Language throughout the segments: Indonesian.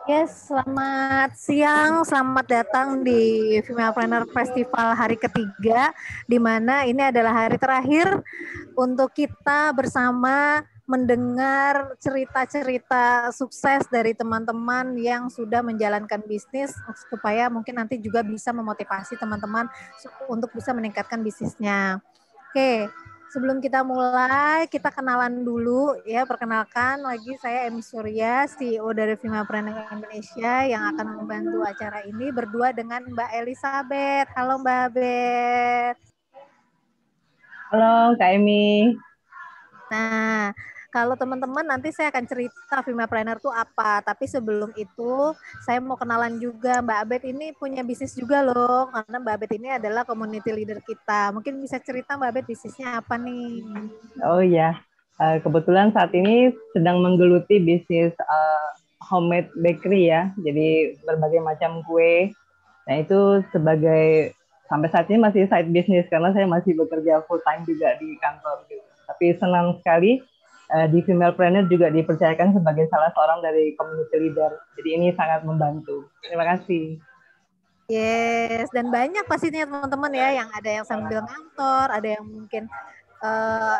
Yes, selamat siang, selamat datang di Femalepreneur Festival hari ketiga, di mana ini adalah hari terakhir untuk kita bersama mendengar cerita-cerita sukses dari teman-teman yang sudah menjalankan bisnis, supaya mungkin nanti juga bisa memotivasi teman-teman untuk bisa meningkatkan bisnisnya. Oke, sebelum kita mulai, kita kenalan dulu ya. Perkenalkan lagi, saya Emi Surya, CEO dari Femapreneur Indonesia yang akan membantu acara ini berdua dengan Mbak Elizabeth. Halo Mbak Beth. Halo Kak Emi. Nah, kalau teman-teman nanti saya akan cerita Femapreneur itu apa. Tapi sebelum itu, saya mau kenalan juga. Mbak Abed ini punya bisnis juga loh. Karena Mbak Abed ini adalah community leader kita. Mungkin bisa cerita Mbak Abed bisnisnya apa nih? Oh iya, kebetulan saat ini sedang menggeluti bisnis homemade bakery ya. Jadi berbagai macam kue. Nah itu sebagai sampai saat ini masih side business karena saya masih bekerja full time juga di kantor gitu. Tapi senang sekali di Femalepreneur juga dipercayakan sebagai salah seorang dari community leader. Jadi ini sangat membantu. Terima kasih. Yes, dan banyak pastinya teman-teman ya, yang ada yang sambil ngantor, ada yang mungkin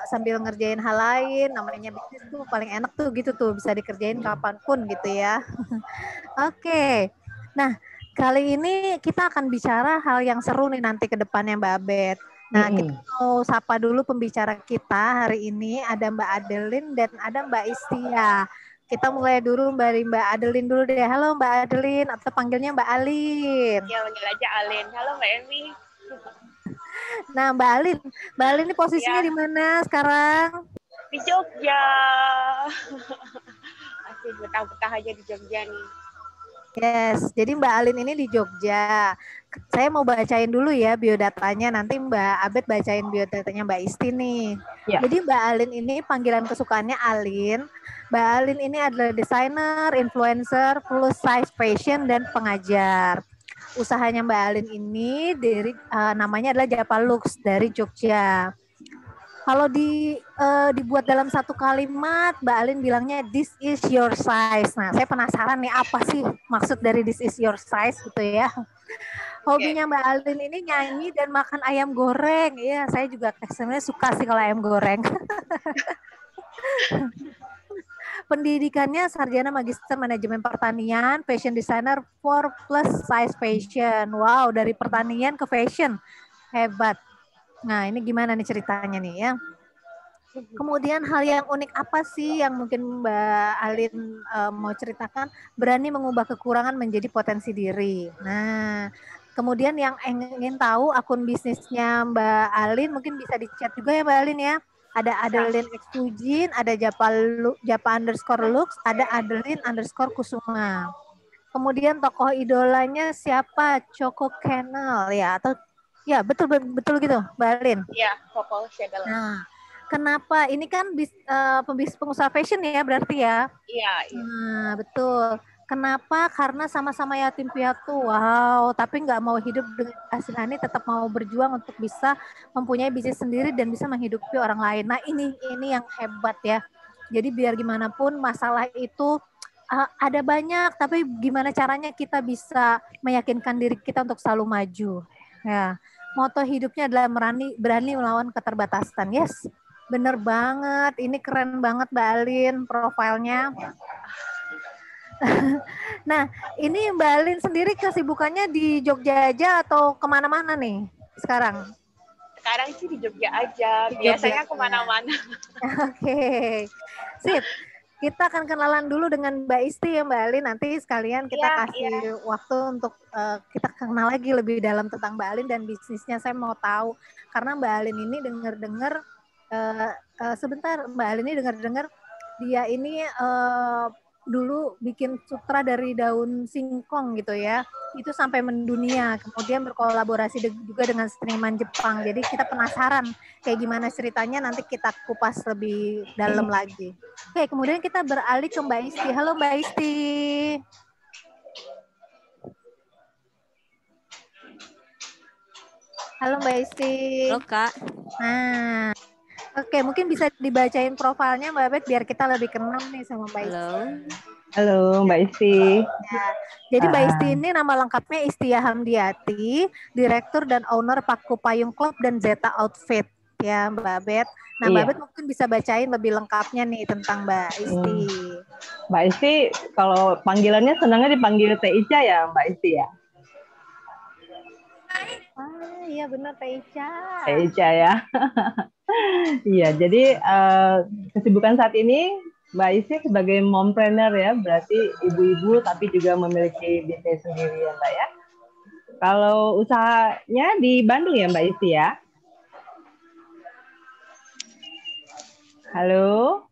sambil ngerjain hal lain. Namanya bisnis tuh paling enak tuh gitu tuh, bisa dikerjain kapanpun gitu ya. Oke, nah kali ini kita akan bicara hal yang seru nih nanti ke depannya Mbak Abed. Nah, kita mau sapa dulu pembicara kita hari ini, ada Mbak Adeline dan ada Mbak Istia. Kita mulai dulu dari Mbak Adeline dulu deh. Halo Mbak Adeline, atau panggilnya Mbak Alin. Ya, panggil aja Alin. Halo Mbak Emi. Nah, Mbak Alin ini posisinya Ya, di mana sekarang? di Jogja. Masih betah-betah aja di Jogja nih. Yes, jadi Mbak Alin ini di Jogja. Saya mau bacain dulu ya biodatanya, nanti Mbak Abed bacain biodatanya Mbak Isti nih. Ya. Jadi Mbak Alin ini panggilan kesukaannya Alin. Mbak Alin ini adalah desainer, influencer, plus size fashion, dan pengajar. Usahanya Mbak Alin ini dari namanya adalah Japa Lux dari Jogja. Kalau dibuat dalam satu kalimat, Mbak Alin bilangnya this is your size. Nah, saya penasaran nih apa sih maksud dari this is your size gitu ya. Hobinya Mbak Alin ini nyanyi dan makan ayam goreng. Iya, saya juga sebenarnya suka sih kalau ayam goreng. Pendidikannya sarjana magister manajemen pertanian, fashion designer for plus size fashion. Wow, dari pertanian ke fashion. Hebat. Nah, ini gimana nih ceritanya nih ya? Kemudian hal yang unik apa sih yang mungkin Mbak Alin mau ceritakan? Berani mengubah kekurangan menjadi potensi diri. Nah, kemudian yang ingin tahu akun bisnisnya Mbak Alin mungkin bisa di-chat juga ya Mbak Alin ya. Ada Adeline X Fujin, ada Japa underscore Lux, ada Adeline underscore Kusuma. Kemudian tokoh idolanya siapa? Choco Kennel ya, atau ya betul betul gitu Mbak Alin. Ya, Popol Channel. Nah, kenapa ini kan pengusaha fashion ya berarti ya? Iya, iya. Nah, betul. Kenapa? Karena sama-sama yatim piatu. Wow, tapi nggak mau hidup dengan hasilnya, tetap mau berjuang untuk bisa mempunyai bisnis sendiri dan bisa menghidupi orang lain. Nah, ini yang hebat ya. Jadi biar gimana pun masalah itu ada banyak, tapi gimana caranya kita bisa meyakinkan diri kita untuk selalu maju. Ya, moto hidupnya adalah berani melawan keterbatasan. Yes, bener banget. Ini keren banget Mbak Alin profilnya. Nah, ini Mbak Alin sendiri kesibukannya di Jogja aja atau kemana-mana nih sekarang? Sekarang sih di Jogja aja. Di Jogja. Biasanya kemana-mana. Oke, sip. Kita akan kenalan dulu dengan Mbak Isti ya Mbak Alin. Nanti sekalian kita kasih waktu untuk kita kenal lagi lebih dalam tentang Mbak Alin dan bisnisnya. Saya mau tahu karena Mbak Alin ini dengar-dengar sebentar Mbak Alin ini dengar-dengar dia ini dulu bikin sutra dari daun singkong gitu ya. Itu sampai mendunia. Kemudian berkolaborasi juga dengan seniman Jepang. Jadi kita penasaran kayak gimana ceritanya, nanti kita kupas lebih dalam lagi. Oke, kemudian kita beralih ke Mbak Isti. Halo Mbak Isti. Halo Mbak Isti. Halo Kak. Nah, Oke, mungkin bisa dibacain profilnya Mbak Bet biar kita lebih kenal nih sama Mbak Isti. Halo. Halo Mbak Isti. Ya. Jadi Mbak Isti ini nama lengkapnya Istia Hamdiati, Direktur dan Owner Paku Payung Club dan Zeta Outfit. Ya Mbak Bet. Nah Mbak Iya. Bet mungkin bisa bacain lebih lengkapnya nih tentang Mbak Isti. Mbak Isti, kalau panggilannya senangnya dipanggil Teh Ica ya Mbak Isti ya? Iya benar Teh Ica. Teh Ica ya. Iya, jadi kesibukan saat ini Mbak Isti sebagai mompreneur ya, berarti ibu-ibu tapi juga memiliki bisnis sendiri ya Mbak ya. Kalau usahanya di Bandung ya Mbak Isti ya? Halo?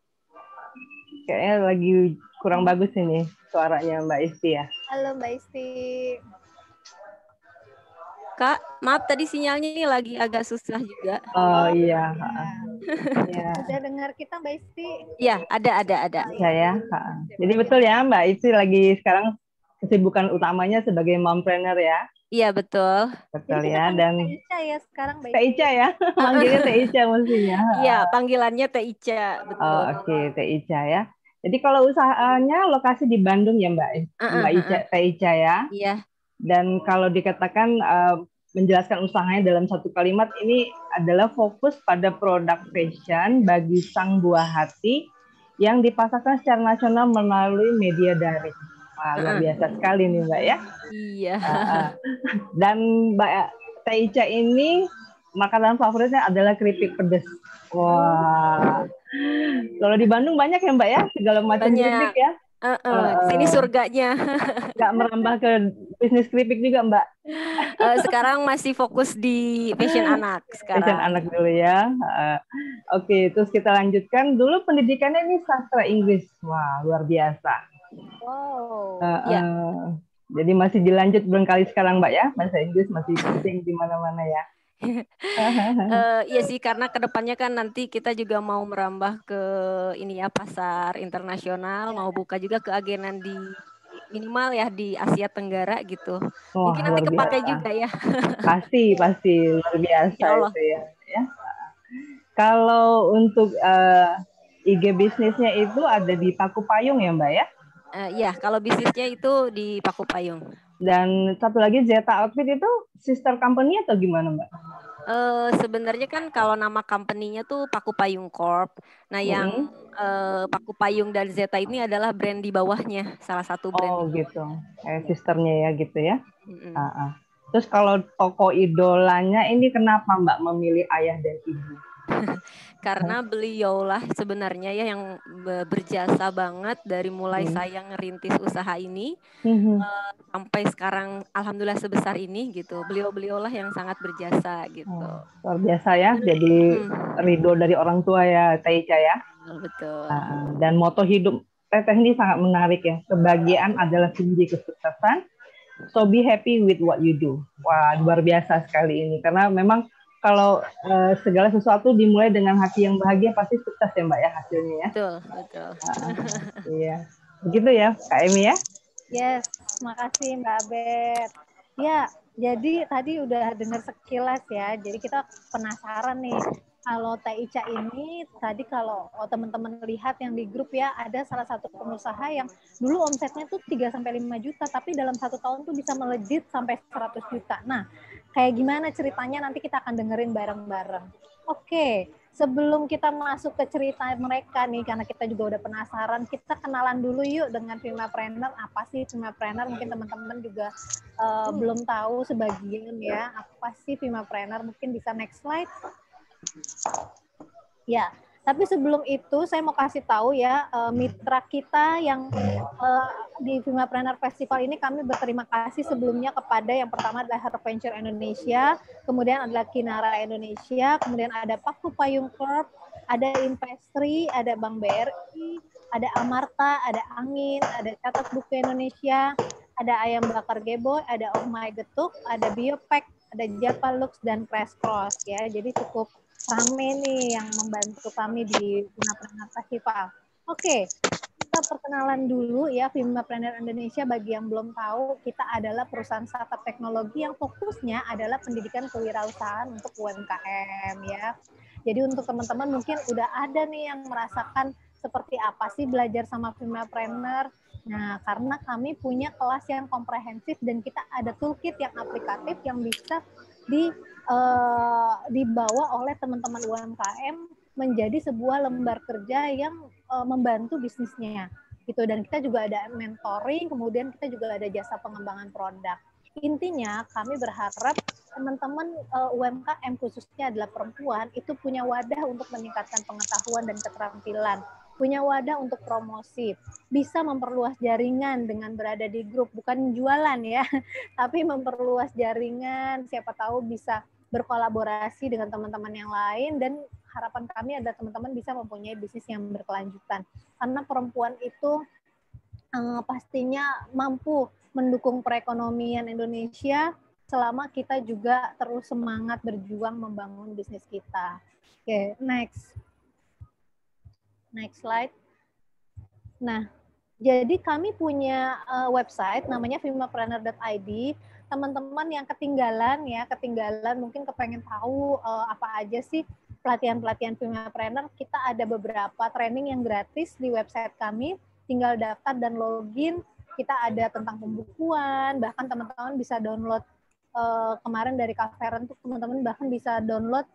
Kayaknya lagi kurang bagus ini suaranya Mbak Isti ya. Halo Mbak Isti. Kak, maaf tadi sinyalnya ini lagi agak susah juga. Oh iya. Ya. Udah dengar kita Mbak Isti? Iya, ada. Saya. Jadi betul ya Mbak Isti lagi sekarang kesibukan utamanya sebagai mompreneur ya. Iya betul. Betul Jadi ya, dan Teh Ica ya sekarang Mbak Teh Ica ya, manggilnya Teh Ica mestinya. Iya, panggilannya Teh Ica, betul. Oh, oke, Teh Ica ya. Jadi kalau usahanya lokasi di Bandung ya Mbak Ica, Teh Ica ya. Iya. Dan kalau dikatakan menjelaskan usahanya dalam satu kalimat ini adalah fokus pada produk fashion bagi sang buah hati yang dipasarkan secara nasional melalui media daring. Wah, luar biasa sekali nih Mbak ya. Iya. Dan Mbak Teh Ica ini makanan favoritnya adalah keripik pedas. Wah, kalau di Bandung banyak ya Mbak ya, segala macam keripik ya. Sini surganya. Nggak merambah ke bisnis keripik juga Mbak. Sekarang masih fokus di fashion anak sekarang. Fashion anak dulu ya. Oke, terus kita lanjutkan dulu pendidikannya ini sastra Inggris. Wah, luar biasa. Wow. Ya. Jadi masih dilanjut berkali sekarang Mbak ya, bahasa Inggris masih penting di mana-mana ya. Iya sih, karena kedepannya kan nanti kita juga mau merambah ke ini ya, pasar internasional, mau buka juga ke agenan di minimal ya di Asia Tenggara gitu. Wah, mungkin nanti kepake biasa juga ya. Pasti luar biasa Allah. itu ya. Kalau untuk IG bisnisnya itu ada di Paku Payung ya Mbak ya? Iya, kalau bisnisnya itu di Paku Payung. Dan satu lagi Zeta Outfit itu sister company atau gimana Mbak? Sebenarnya kan kalau nama company-nya tuh Paku Payung Corp. Nah, yang Paku Payung dan Zeta ini adalah brand di bawahnya, salah satu brand. Oh gitu, sisternya ya gitu ya. Terus kalau tokoh idolanya ini kenapa Mbak memilih ayah dan ibu? Karena beliau lah sebenarnya ya yang berjasa banget dari mulai saya ngerintis usaha ini sampai sekarang alhamdulillah sebesar ini gitu. Beliau lah yang sangat berjasa gitu. Luar biasa ya, jadi ridho dari orang tua ya Teh Ica ya. Betul. Dan moto hidup Teteh ini sangat menarik ya. Kebahagiaan adalah kunci kesuksesan. So be happy with what you do. Wah, luar biasa sekali ini karena memang kalau segala sesuatu dimulai dengan hati yang bahagia pasti sukses ya Mbak ya hasilnya ya. Betul. Iya. Begitu ya Kak Emi ya. Yes, makasih Mbak Bet. Ya, jadi tadi udah dengar sekilas ya. Jadi kita penasaran nih. Kalau Teh Ica ini tadi kalau teman-teman lihat yang di grup ya, ada salah satu pengusaha yang dulu omsetnya tuh 3-5 juta, tapi dalam 1 tahun tuh bisa melejit sampai 100 juta. Nah, kayak gimana ceritanya nanti kita akan dengerin bareng-bareng. Oke, sebelum kita masuk ke cerita mereka nih, karena kita juga udah penasaran, kita kenalan dulu yuk dengan Vimapreneur. Apa sih Vimapreneur? Mungkin teman-teman juga belum tahu sebagian ya. Apa sih Vimapreneur? Mungkin bisa next slide. Ya, tapi sebelum itu saya mau kasih tahu ya mitra kita yang di Vimapreneur Festival ini kami berterima kasih sebelumnya kepada yang pertama adalah Her Venture Indonesia, kemudian adalah Kinara Indonesia, kemudian ada Paku Payung Corp, ada Investri, ada Bank BRI, ada Amarta, ada Angin, ada Catat Buku Indonesia, ada Ayam Bakar Geboy, ada Oh My Getuk, ada Biopack, ada Japalux dan Crash Cross ya. Jadi cukup rame nih yang membantu kami di Vimapreneur Festival. Oke, kita perkenalan dulu ya Vimapreneur Indonesia. Bagi yang belum tahu, kita adalah perusahaan startup teknologi yang fokusnya adalah pendidikan kewirausahaan untuk UMKM ya. Jadi untuk teman-teman mungkin udah ada nih yang merasakan seperti apa sih belajar sama Femapreneur. Nah, karena kami punya kelas yang komprehensif dan kita ada toolkit yang aplikatif yang bisa dibawa oleh teman-teman UMKM menjadi sebuah lembar kerja yang membantu bisnisnya gitu. Dan kita juga ada mentoring, kemudian kita juga ada jasa pengembangan produk. Intinya kami berharap teman-teman UMKM khususnya adalah perempuan itu punya wadah untuk meningkatkan pengetahuan dan keterampilan, punya wadah untuk promosi, bisa memperluas jaringan dengan berada di grup, bukan jualan ya, tapi memperluas jaringan, siapa tahu bisa berkolaborasi dengan teman-teman yang lain, dan harapan kami adalah teman-teman bisa mempunyai bisnis yang berkelanjutan. Karena perempuan itu pastinya mampu mendukung perekonomian Indonesia selama kita juga terus semangat berjuang membangun bisnis kita. Oke, next. Next slide. Nah, jadi kami punya website namanya femapreneur.id. Teman-teman yang ketinggalan mungkin kepengen tahu apa aja sih pelatihan-pelatihan Femapreneur, kita ada beberapa training yang gratis di website kami. Tinggal daftar dan login. Kita ada tentang pembukuan, bahkan teman-teman bisa download kemarin dari Kaveren tuh teman-teman bahkan bisa download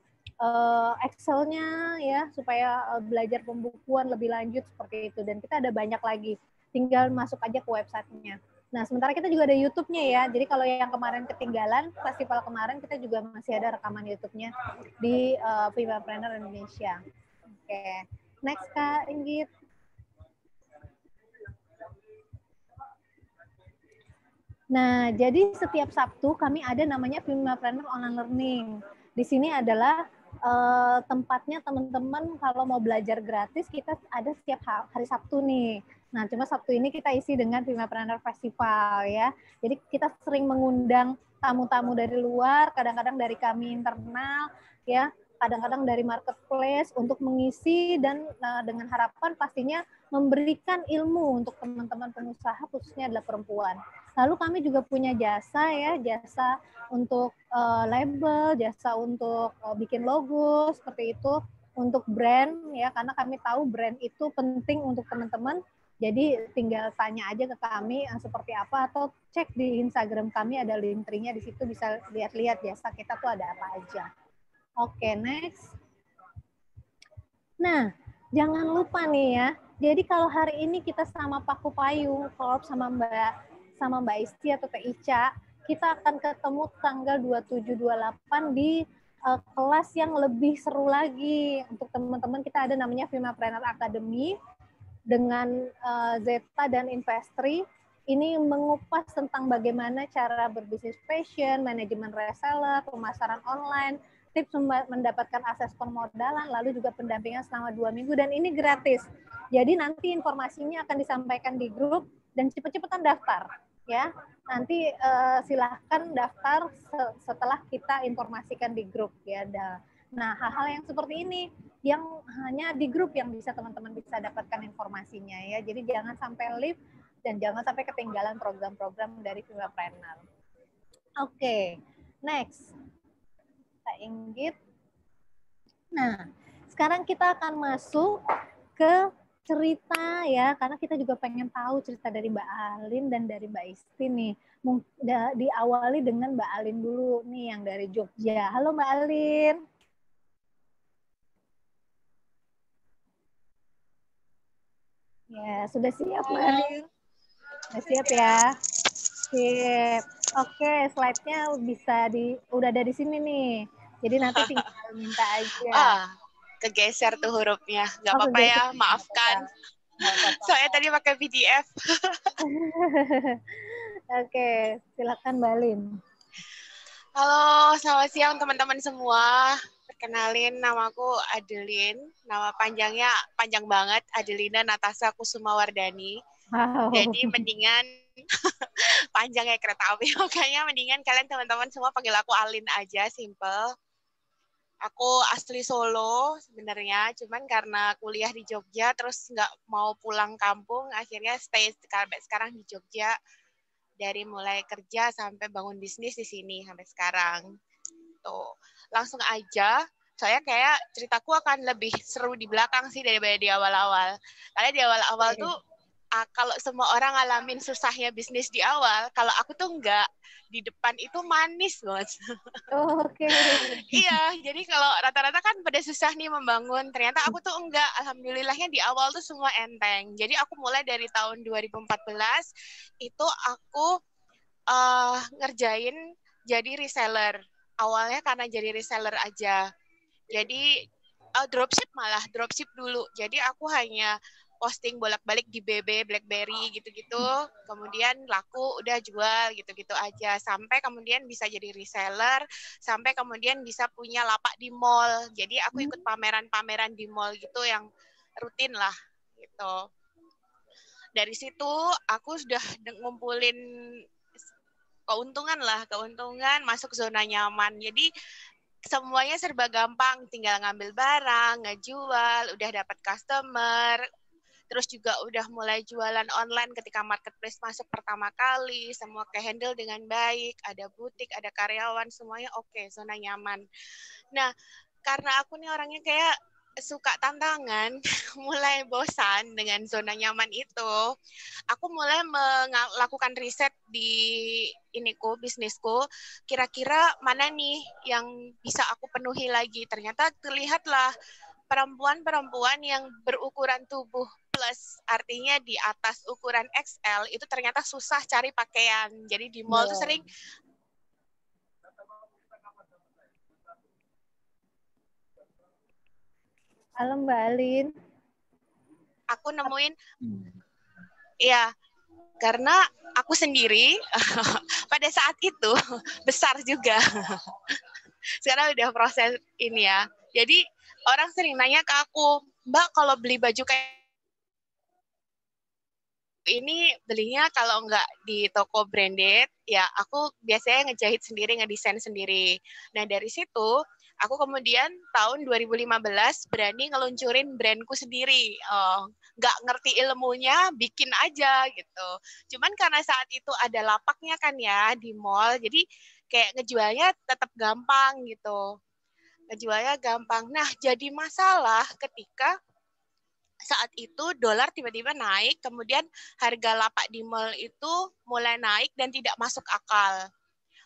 Excel-nya ya supaya belajar pembukuan lebih lanjut seperti itu. Dan kita ada banyak lagi. Tinggal masuk aja ke website-nya. Nah, sementara kita juga ada YouTube-nya ya. Jadi kalau yang kemarin ketinggalan, festival kemarin kita juga masih ada rekaman YouTube-nya di Femapreneur Indonesia. Oke. Next, Kak Inggit. Nah, jadi setiap Sabtu kami ada namanya Femapreneur Online Learning. Di sini adalah tempatnya teman-teman kalau mau belajar gratis, kita ada setiap hari Sabtu nih. Nah, cuma Sabtu ini kita isi dengan Femapreneur Festival ya. Jadi kita sering mengundang tamu-tamu dari luar, kadang-kadang dari kami internal ya, kadang-kadang dari marketplace untuk mengisi dan dengan harapan pastinya memberikan ilmu untuk teman-teman pengusaha khususnya adalah perempuan. Lalu kami juga punya jasa ya, jasa untuk label, jasa untuk bikin logo seperti itu, untuk brand ya, karena kami tahu brand itu penting untuk teman-teman. Jadi tinggal tanya aja ke kami seperti apa, atau cek di Instagram kami ada link tree-nya, di situ bisa lihat-lihat jasa kita tuh ada apa aja. Oke, next. Nah, jangan lupa nih ya. Jadi kalau hari ini kita sama Paku Payung Corp sama Mbak Isti atau Teh Ica, kita akan ketemu tanggal 27-28 di kelas yang lebih seru lagi. Untuk teman-teman kita ada namanya Femapreneur Academy dengan Zeta dan Investri. Ini mengupas tentang bagaimana cara berbisnis fashion, manajemen reseller, pemasaran online, tips mendapatkan akses permodalan, lalu juga pendampingan selama 2 minggu, dan ini gratis. Jadi nanti informasinya akan disampaikan di grup dan cepet-cepetan daftar ya. Nanti silahkan daftar setelah kita informasikan di grup ya. Nah, hal-hal yang seperti ini yang hanya di grup yang bisa teman-teman bisa dapatkan informasinya ya. Jadi jangan sampai leave dan jangan sampai ketinggalan program-program dari Femapreneur. Oke, next. Kak Inggit. Nah, sekarang kita akan masuk ke cerita ya, karena kita juga pengen tahu cerita dari Mbak Alin dan dari Mbak Isti nih. Diawali dengan Mbak Alin dulu nih yang dari Jogja. Halo Mbak Alin. Ya, sudah siap Mbak Alin? Sudah siap ya? Sip. Oke, slide-nya udah ada di sini nih. Jadi nanti tinggal minta aja. Kegeser tuh hurufnya. Gak apa-apa ya, maafkan. Soalnya tadi pakai PDF. Oke, silakan Mbak Alin. Halo, selamat siang teman-teman semua. Perkenalin, namaku Adeline. Nama panjangnya panjang banget, Adelina Natasha Kusumawardani. Wow. Jadi mendingan panjangnya kereta api. Makanya mendingan kalian teman-teman semua panggil aku Alin aja, simple. Aku asli Solo sebenarnya, cuman karena kuliah di Jogja terus nggak mau pulang kampung, akhirnya stay sekarang di Jogja. Dari mulai kerja sampai bangun bisnis di sini sampai sekarang. Tuh, langsung aja Soalnya kayak ceritaku akan lebih seru di belakang sih daripada di awal-awal. Karena di awal-awal tuh kalau semua orang ngalamin susahnya bisnis di awal, kalau aku tuh enggak. Di depan itu manis banget. Oke. Iya, jadi kalau rata-rata kan pada susah nih membangun, ternyata aku tuh enggak. Alhamdulillahnya di awal tuh semua enteng. Jadi aku mulai dari tahun 2014, itu aku ngerjain jadi reseller. Awalnya karena jadi reseller aja. Jadi dropship dulu. Jadi aku hanya posting bolak-balik di BB, BlackBerry gitu-gitu. Kemudian laku, udah jual gitu-gitu aja. Sampai kemudian bisa jadi reseller, sampai kemudian bisa punya lapak di mall. Jadi aku ikut pameran-pameran di mall gitu yang rutin lah gitu. Dari situ aku sudah ngumpulin keuntungan masuk zona nyaman. Jadi semuanya serba gampang, tinggal ngambil barang, ngejual, udah dapat customer, terus juga udah mulai jualan online ketika marketplace masuk pertama kali, semua ke-handle dengan baik, ada butik, ada karyawan, semuanya oke, zona nyaman. Nah, karena aku nih orangnya kayak suka tantangan, mulai bosan dengan zona nyaman itu, aku mulai melakukan riset di bisnisku, kira-kira mana nih yang bisa aku penuhi lagi. Ternyata terlihatlah perempuan-perempuan yang berukuran tubuh plus, artinya di atas ukuran XL, itu ternyata susah cari pakaian. Jadi di mall tuh sering Halo Mbak Alin. aku nemuin, ya, karena aku sendiri pada saat itu besar juga. Sekarang udah proses ini ya. Jadi orang sering nanya ke aku, Mbak kalau beli baju kayak ini belinya kalau nggak di toko branded, ya aku biasanya ngejahit sendiri, ngedesain sendiri. Nah dari situ, aku kemudian tahun 2015 berani ngeluncurin brandku sendiri. Nggak ngerti ilmunya, bikin aja gitu. Cuman karena saat itu ada lapaknya kan ya di mall, jadi kayak ngejualnya tetap gampang gitu. Ngejualnya gampang. Nah jadi masalah ketika saat itu dolar tiba-tiba naik, kemudian harga lapak di mall itu mulai naik dan tidak masuk akal.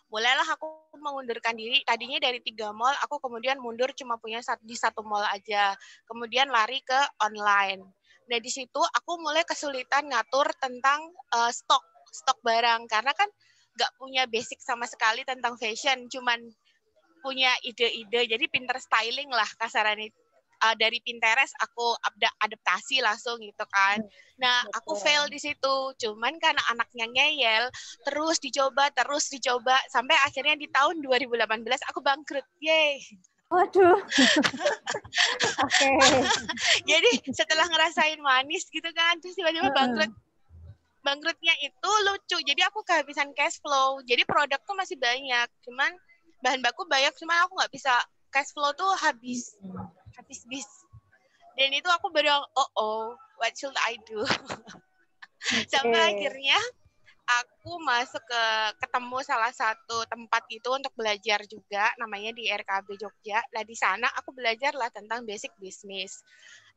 Mulailah aku mengundurkan diri, tadinya dari 3 mall, aku kemudian mundur cuma punya di 1 mall aja. Kemudian lari ke online. Nah di situ aku mulai kesulitan ngatur tentang stok barang, karena kan nggak punya basic sama sekali tentang fashion, cuman punya ide-ide, jadi pinter styling lah kasarannya. Dari Pinterest aku adaptasi langsung gitu kan. Nah, aku fail di situ. Cuman karena anaknya ngeyel, terus dicoba sampai akhirnya di tahun 2018 aku bangkrut. Yeay. Waduh. Oke. Jadi setelah ngerasain manis gitu kan, terus tiba-tiba bangkrut. Bangkrutnya itu lucu. Jadi aku kehabisan cash flow. Jadi produk tuh masih banyak, cuman bahan baku banyak, cuman aku nggak bisa, cash flow tuh habis bis. Dan itu aku baru what should I do? Sampai akhirnya aku masuk ketemu salah satu tempat itu untuk belajar juga, namanya di RKB Jogja. Nah di sana aku belajar lah tentang basic bisnis.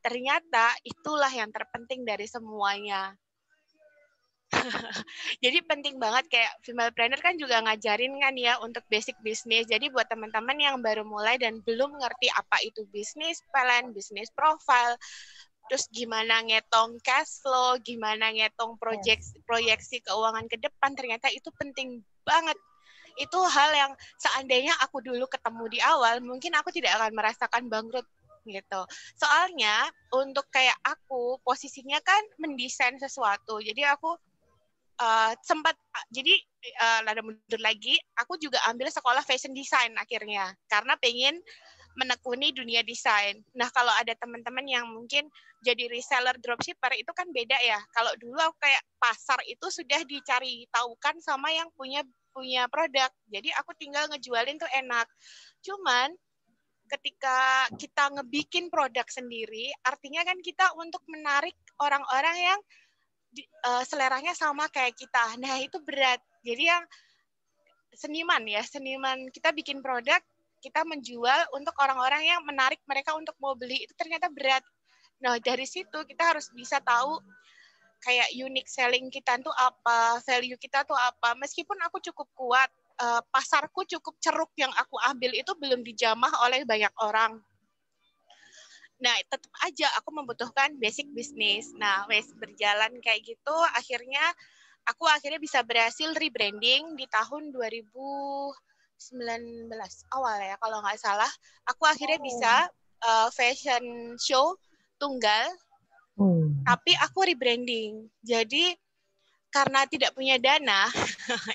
Ternyata itulah yang terpenting dari semuanya. Jadi penting banget, kayak female planner kan juga ngajarin kan ya untuk basic bisnis. Jadi buat teman-teman yang baru mulai dan belum ngerti apa itu bisnis plan, bisnis profile, terus gimana ngetong cash flow, gimana ngetong proyeksi keuangan ke depan, ternyata itu penting banget. Itu hal yang seandainya aku dulu ketemu di awal, mungkin aku tidak akan merasakan bangkrut gitu. Soalnya untuk kayak aku, posisinya kan mendesain sesuatu. Jadi aku sempat, jadi ada mundur lagi, aku juga ambil sekolah fashion design akhirnya, karena pengen menekuni dunia desain. Nah, kalau ada teman-teman yang mungkin jadi reseller dropshipper, itu kan beda ya. Kalau dulu aku kayak pasar itu sudah dicari tahu kan sama yang punya produk. Jadi aku tinggal ngejualin tuh enak. Cuman ketika kita ngebikin produk sendiri, artinya kan kita untuk menarik orang-orang yang seleranya sama kayak kita. Nah, itu berat. Jadi yang seniman kita bikin produk, kita menjual untuk orang-orang yang menarik mereka untuk mau beli, itu ternyata berat. Nah, dari situ kita harus bisa tahu kayak unique selling kita tuh apa, value kita tuh apa. Meskipun aku cukup kuat, pasarku cukup ceruk yang aku ambil itu belum dijamah oleh banyak orang. Nah, tetap aja aku membutuhkan basic bisnis. Nah, wes berjalan kayak gitu, aku akhirnya bisa berhasil rebranding di tahun 2019 awal ya, kalau nggak salah. Aku akhirnya bisa fashion show tunggal, tapi aku rebranding. Jadi karena tidak punya dana,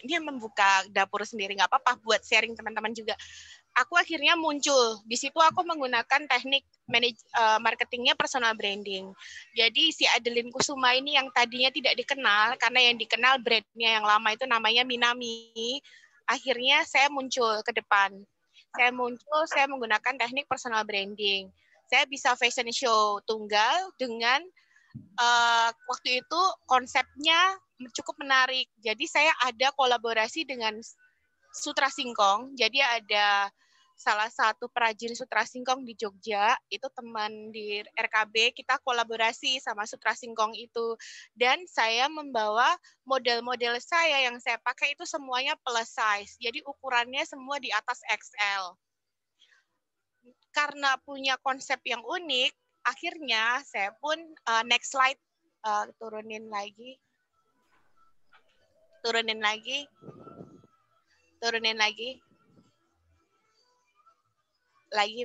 ini membuka dapur sendiri, nggak apa-apa buat sharing teman-teman juga. Aku akhirnya muncul. Di situ aku menggunakan teknik marketingnya personal branding. Jadi si Adeline Kusuma ini yang tadinya tidak dikenal, karena yang dikenal brandnya yang lama itu namanya Minami, akhirnya saya muncul ke depan. Saya menggunakan teknik personal branding. Saya bisa fashion show tunggal dengan waktu itu konsepnya cukup menarik. Jadi saya ada kolaborasi dengan Sutra Singkong. Jadi ada salah satu perajin Sutra Singkong di Jogja, itu teman di RKB, kita kolaborasi sama Sutra Singkong itu. Dan saya membawa model-model saya yang saya pakai itu semuanya plus size. Jadi ukurannya semua di atas XL. Karena punya konsep yang unik, akhirnya saya pun next slide, turunin lagi,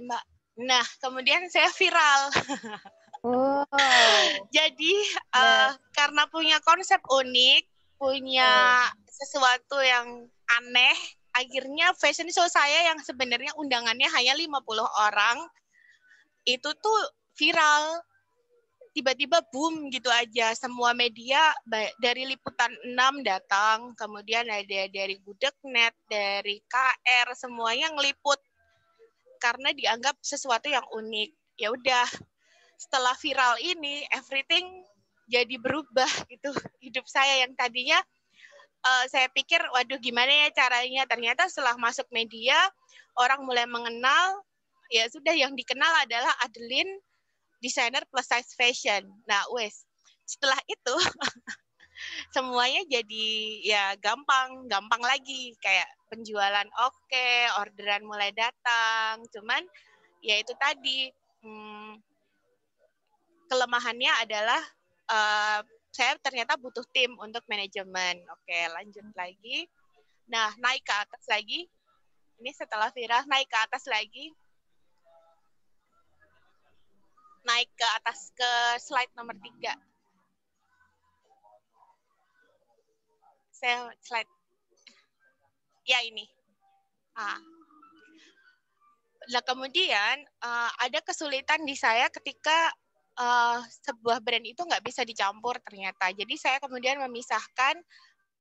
Mbak. Nah, kemudian saya viral. Jadi karena punya konsep unik, punya sesuatu yang aneh, akhirnya fashion show saya yang sebenarnya undangannya hanya 50 orang, itu tuh viral. Tiba-tiba boom gitu aja. Semua media dari Liputan 6 datang, kemudian ada dari Gudeg.net, dari KR, semuanya ngeliput. Karena dianggap sesuatu yang unik. Ya udah, setelah viral ini, everything jadi berubah gitu. Hidup saya yang tadinya saya pikir, waduh gimana ya caranya. Ternyata setelah masuk media, orang mulai mengenal, ya sudah yang dikenal adalah Adeline, desainer plus size fashion. Nah, setelah itu semuanya jadi ya gampang lagi, kayak penjualan oke, orderan mulai datang. Cuman ya itu tadi, kelemahannya adalah saya ternyata butuh tim untuk manajemen. Oke, lanjut lagi. Nah, naik ke atas lagi. Ini setelah viral, naik ke atas lagi. Naik ke atas ke slide nomor 3. Saya slide. Ya, ini. Nah, kemudian ada kesulitan di saya ketika sebuah brand itu nggak bisa dicampur ternyata. Jadi saya kemudian memisahkan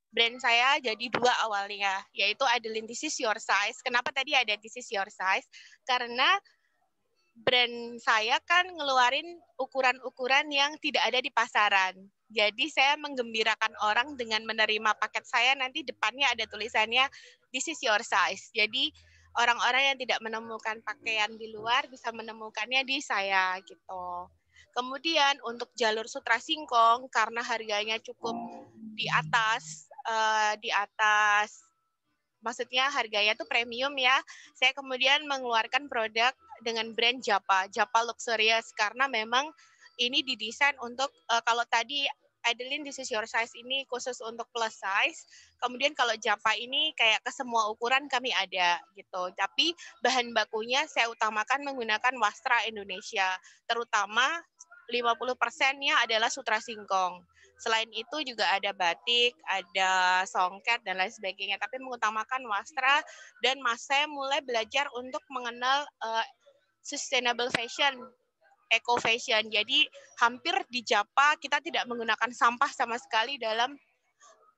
brand saya jadi 2 awalnya, yaitu Adeline This Is Your Size. Kenapa tadi ada This Is Your Size? Karena brand saya kan ngeluarin ukuran-ukuran yang tidak ada di pasaran. Jadi saya menggembirakan orang dengan menerima paket saya, nanti depannya ada tulisannya This Is Your Size. Jadi orang-orang yang tidak menemukan pakaian di luar bisa menemukannya di saya gitu. Kemudian untuk jalur Sutra Singkong, karena harganya cukup di atas, maksudnya harganya tuh premium ya, saya kemudian mengeluarkan produk dengan brand Japa Luxurious, karena memang ini didesain untuk, kalau tadi Adeline This Is Your Size ini khusus untuk plus size, kemudian kalau Japa ini kayak ke semua ukuran kami ada gitu, tapi bahan bakunya saya utamakan menggunakan wastra Indonesia, terutama 50%-nya adalah Sutra Singkong. Selain itu juga ada batik, ada songket, dan lain sebagainya. Tapi mengutamakan wastra, dan saya mulai belajar untuk mengenal sustainable fashion, eco fashion. Jadi hampir di Japa kita tidak menggunakan sampah sama sekali dalam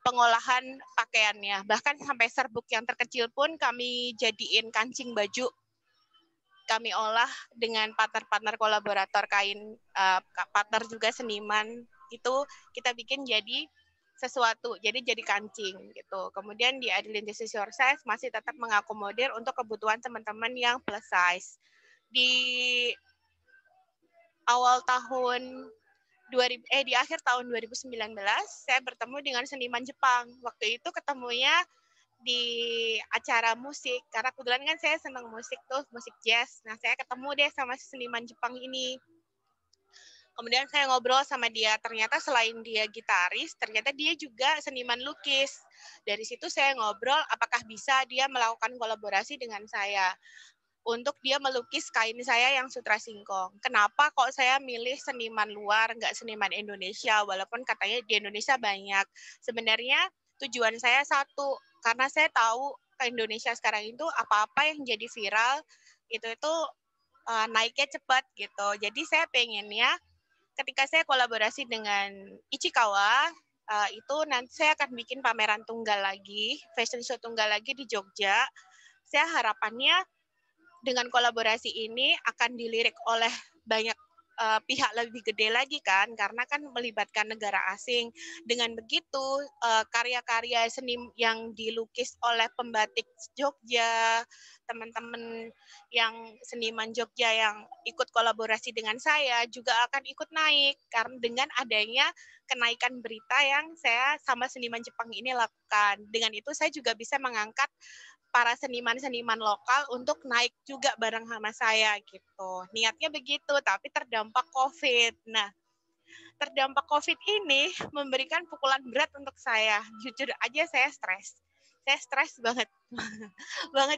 pengolahan pakaiannya. Bahkan sampai serbuk yang terkecil pun kami jadiin kancing baju. Kami olah dengan partner-partner kolaborator kain, partner juga seniman, itu kita bikin jadi sesuatu, jadi kancing gitu. Kemudian di Adeline This Is Your Size masih tetap mengakomodir untuk kebutuhan teman-teman yang plus size. Di awal tahun di akhir tahun 2019 saya bertemu dengan seniman Jepang. Waktu itu ketemunya di acara musik, karena kebetulan kan saya senang musik tuh, musik jazz. Nah, saya ketemu deh sama seniman Jepang ini. Kemudian saya ngobrol sama dia, ternyata selain dia gitaris, ternyata dia juga seniman lukis. Dari situ saya ngobrol, apakah bisa dia melakukan kolaborasi dengan saya untuk dia melukis kain saya yang sutra singkong. Kenapa kok saya milih seniman luar, nggak seniman Indonesia, walaupun katanya di Indonesia banyak. Sebenarnya tujuan saya satu, karena saya tahu ke Indonesia sekarang itu apa-apa yang jadi viral, itu naiknya cepat gitu. Jadi saya pengennya ketika saya kolaborasi dengan Ichikawa, itu nanti saya akan bikin pameran tunggal lagi, fashion show tunggal lagi di Jogja. Saya harapannya dengan kolaborasi ini akan dilirik oleh banyak pihak lebih gede lagi kan, karena kan melibatkan negara asing. Dengan begitu, karya-karya seni yang dilukis oleh pembatik Jogja, teman-teman yang seniman Jogja yang ikut kolaborasi dengan saya juga akan ikut naik, karena dengan adanya kenaikan berita yang saya sama seniman Jepang ini lakukan. Dengan itu saya juga bisa mengangkat para seniman-seniman lokal untuk naik juga bareng sama saya gitu. Niatnya begitu, tapi terdampak COVID. Nah, terdampak COVID ini memberikan pukulan berat untuk saya. Jujur aja saya stres. Saya stres banget.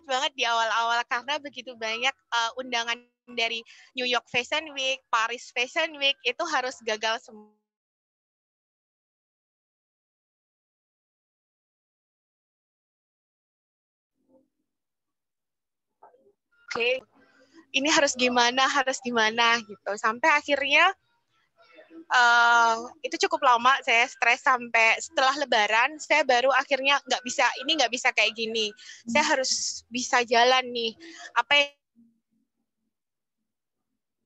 banget di awal-awal karena begitu banyak undangan dari New York Fashion Week, Paris Fashion Week itu harus gagal semua. Oke, ini harus gimana gitu. Sampai akhirnya itu cukup lama saya stres, sampai setelah Lebaran saya baru akhirnya nggak bisa kayak gini. Saya harus bisa jalan nih. Apa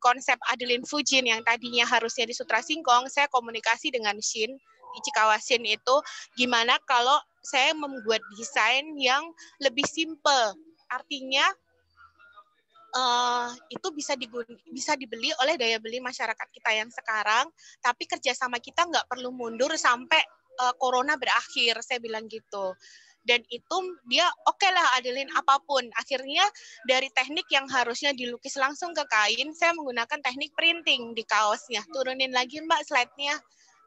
konsep Adeline Fujin yang tadinya harusnya di Sutra Singkong, saya komunikasi dengan Shin, Ichikawa Shin itu, gimana kalau saya membuat desain yang lebih simple. Artinya itu bisa dibeli oleh daya beli masyarakat kita yang sekarang, tapi kerjasama kita nggak perlu mundur sampai corona berakhir, saya bilang gitu. Dan itu dia oke lah Adeline apapun. Akhirnya dari teknik yang harusnya dilukis langsung ke kain, saya menggunakan teknik printing di kaosnya. Turunin lagi Mbak slide-nya,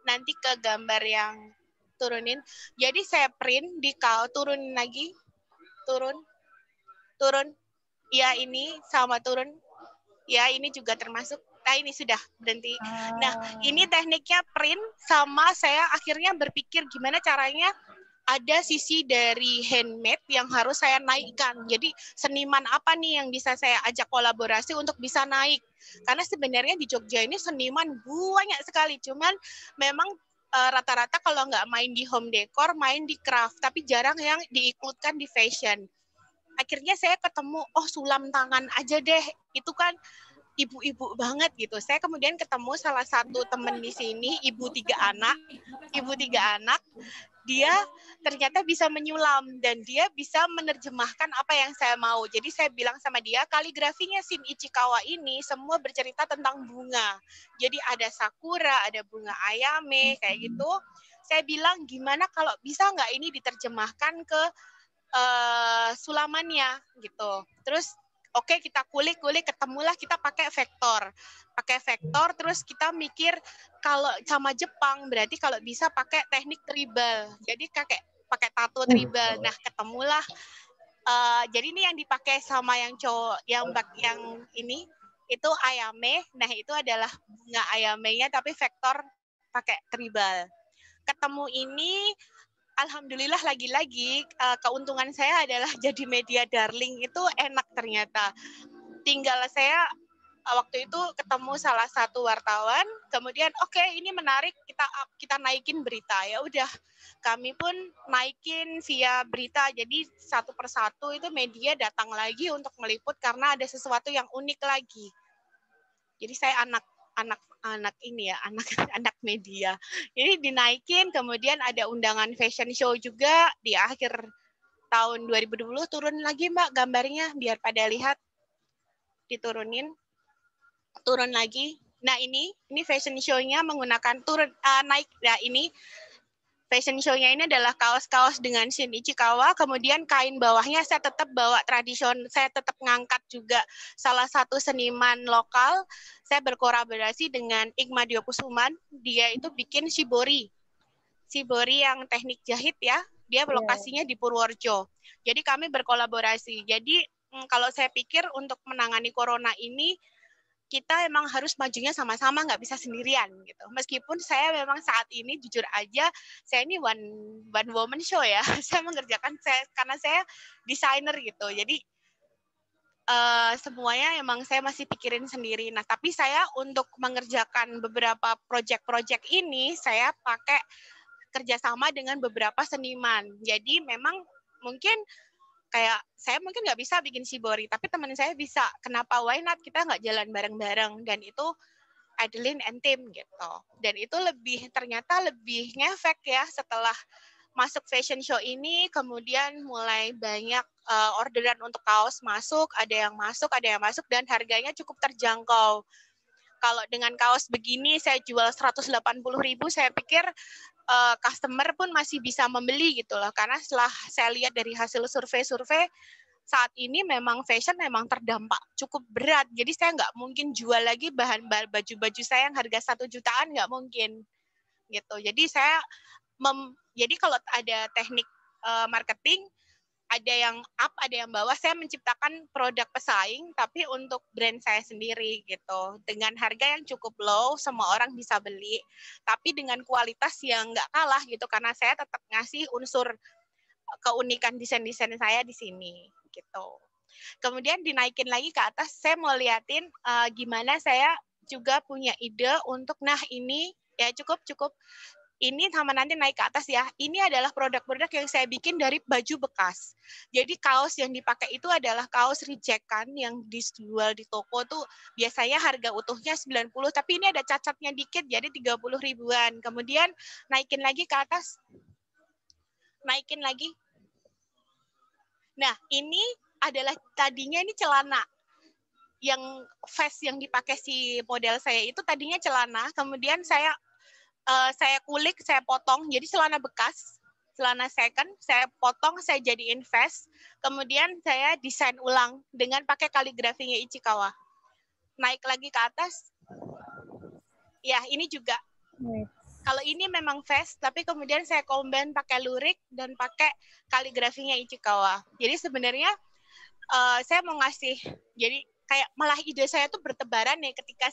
nanti ke gambar yang turunin. Jadi saya print di kaos, turunin lagi, turun. Ya ini sama turun. Ya ini juga termasuk. Nah ini sudah berhenti. Nah ini tekniknya print sama saya akhirnya berpikir gimana caranya ada sisi dari handmade yang harus saya naikkan. Jadi seniman apa nih yang bisa saya ajak kolaborasi untuk bisa naik. Karena sebenarnya di Jogja ini seniman banyak sekali. Cuman memang rata-rata kalau nggak main di home decor, main di craft. Tapi jarang yang diikutkan di fashion. Akhirnya saya ketemu, sulam tangan aja deh, itu kan ibu-ibu banget gitu. Saya kemudian ketemu salah satu teman di sini, ibu tiga anak, dia ternyata bisa menyulam dan dia bisa menerjemahkan apa yang saya mau. Jadi saya bilang sama dia, kaligrafinya Shin Ichikawa ini semua bercerita tentang bunga. Jadi ada sakura, ada bunga ayame, kayak gitu. Saya bilang, gimana kalau bisa nggak ini diterjemahkan ke sulamannya gitu. Terus oke, kita kulik, ketemulah kita pakai vektor. Terus kita mikir kalau sama Jepang berarti kalau bisa pakai teknik tribal. Jadi pakai tato tribal. Nah, ketemulah jadi ini yang dipakai sama yang cowok yang ini itu ayame. Nah, itu adalah bunga ayamenya tapi vektor pakai tribal. Ketemu ini alhamdulillah lagi-lagi keuntungan saya adalah jadi media darling itu enak ternyata. Tinggal saya waktu itu ketemu salah satu wartawan, kemudian oke, ini menarik, kita naikin berita. Ya udah, kami pun naikin via berita. Jadi satu persatu itu media datang lagi untuk meliput karena ada sesuatu yang unik lagi. Jadi saya anak anak ini ya, anak media. Ini dinaikin, kemudian ada undangan fashion show juga di akhir tahun 2020 turun lagi Mbak gambarnya biar pada lihat, diturunin, turun lagi. Nah ini fashion show-nya menggunakan naik. Nah ini fashion show-nya ini adalah kaos-kaos dengan Shin Ichikawa, kemudian kain bawahnya saya tetap bawa tradisional, saya tetap ngangkat juga salah satu seniman lokal, saya berkolaborasi dengan Ikma Diokusuman, dia itu bikin shibori yang teknik jahit ya, dia lokasinya di Purworejo. Jadi kami berkolaborasi. Jadi kalau saya pikir untuk menangani corona ini, kita emang harus majunya sama-sama, nggak bisa sendirian gitu. Meskipun saya memang saat ini jujur aja, saya ini one woman show ya. Saya mengerjakan karena saya desainer gitu. Jadi semuanya emang saya masih pikirin sendiri. Nah, tapi saya untuk mengerjakan beberapa proyek-proyek ini, saya pakai kerjasama dengan beberapa seniman. Jadi memang mungkin kayak saya mungkin nggak bisa bikin shibori, tapi teman saya bisa. Kenapa? Why not? Kita nggak jalan bareng-bareng. Dan itu Adeline and Tim gitu. Dan itu ternyata lebih ngefek ya setelah masuk fashion show ini, kemudian mulai banyak orderan untuk kaos masuk, ada yang masuk, dan harganya cukup terjangkau. Kalau dengan kaos begini saya jual 180.000, saya pikir customer pun masih bisa membeli gitu loh, karena setelah saya lihat dari hasil survei saat ini memang fashion memang terdampak cukup berat, jadi saya nggak mungkin jual lagi baju-baju saya yang harga 1 jutaan, nggak mungkin gitu. Jadi saya jadi kalau ada teknik marketing, ada yang up, ada yang bawah, saya menciptakan produk pesaing tapi untuk brand saya sendiri gitu, dengan harga yang cukup low, semua orang bisa beli, tapi dengan kualitas yang nggak kalah gitu, karena saya tetap ngasih unsur keunikan desain-desain saya di sini gitu. Kemudian dinaikin lagi ke atas, saya mau liatin gimana saya juga punya ide untuk, nah ini ya cukup ini sama nanti naik ke atas ya. Ini adalah produk-produk yang saya bikin dari baju bekas. Jadi kaos yang dipakai itu adalah kaos rejectan yang dijual di toko tuh biasanya harga utuhnya 90, tapi ini ada cacatnya dikit jadi 30 ribuan. Kemudian naikin lagi ke atas. Naikin lagi. Nah, ini adalah tadinya ini celana. Yang vest yang dipakai si model saya itu tadinya celana, kemudian saya kulik, saya potong, jadi celana bekas, celana second, saya potong, saya jadiin vest, kemudian saya desain ulang dengan pakai kaligrafinya Ichikawa. Naik lagi ke atas, ya ini juga. Kalau ini memang vest, tapi kemudian saya combine pakai lurik dan pakai kaligrafinya Ichikawa. Jadi sebenarnya saya mau ngasih, jadi kayak malah ide saya tuh bertebaran nih ketika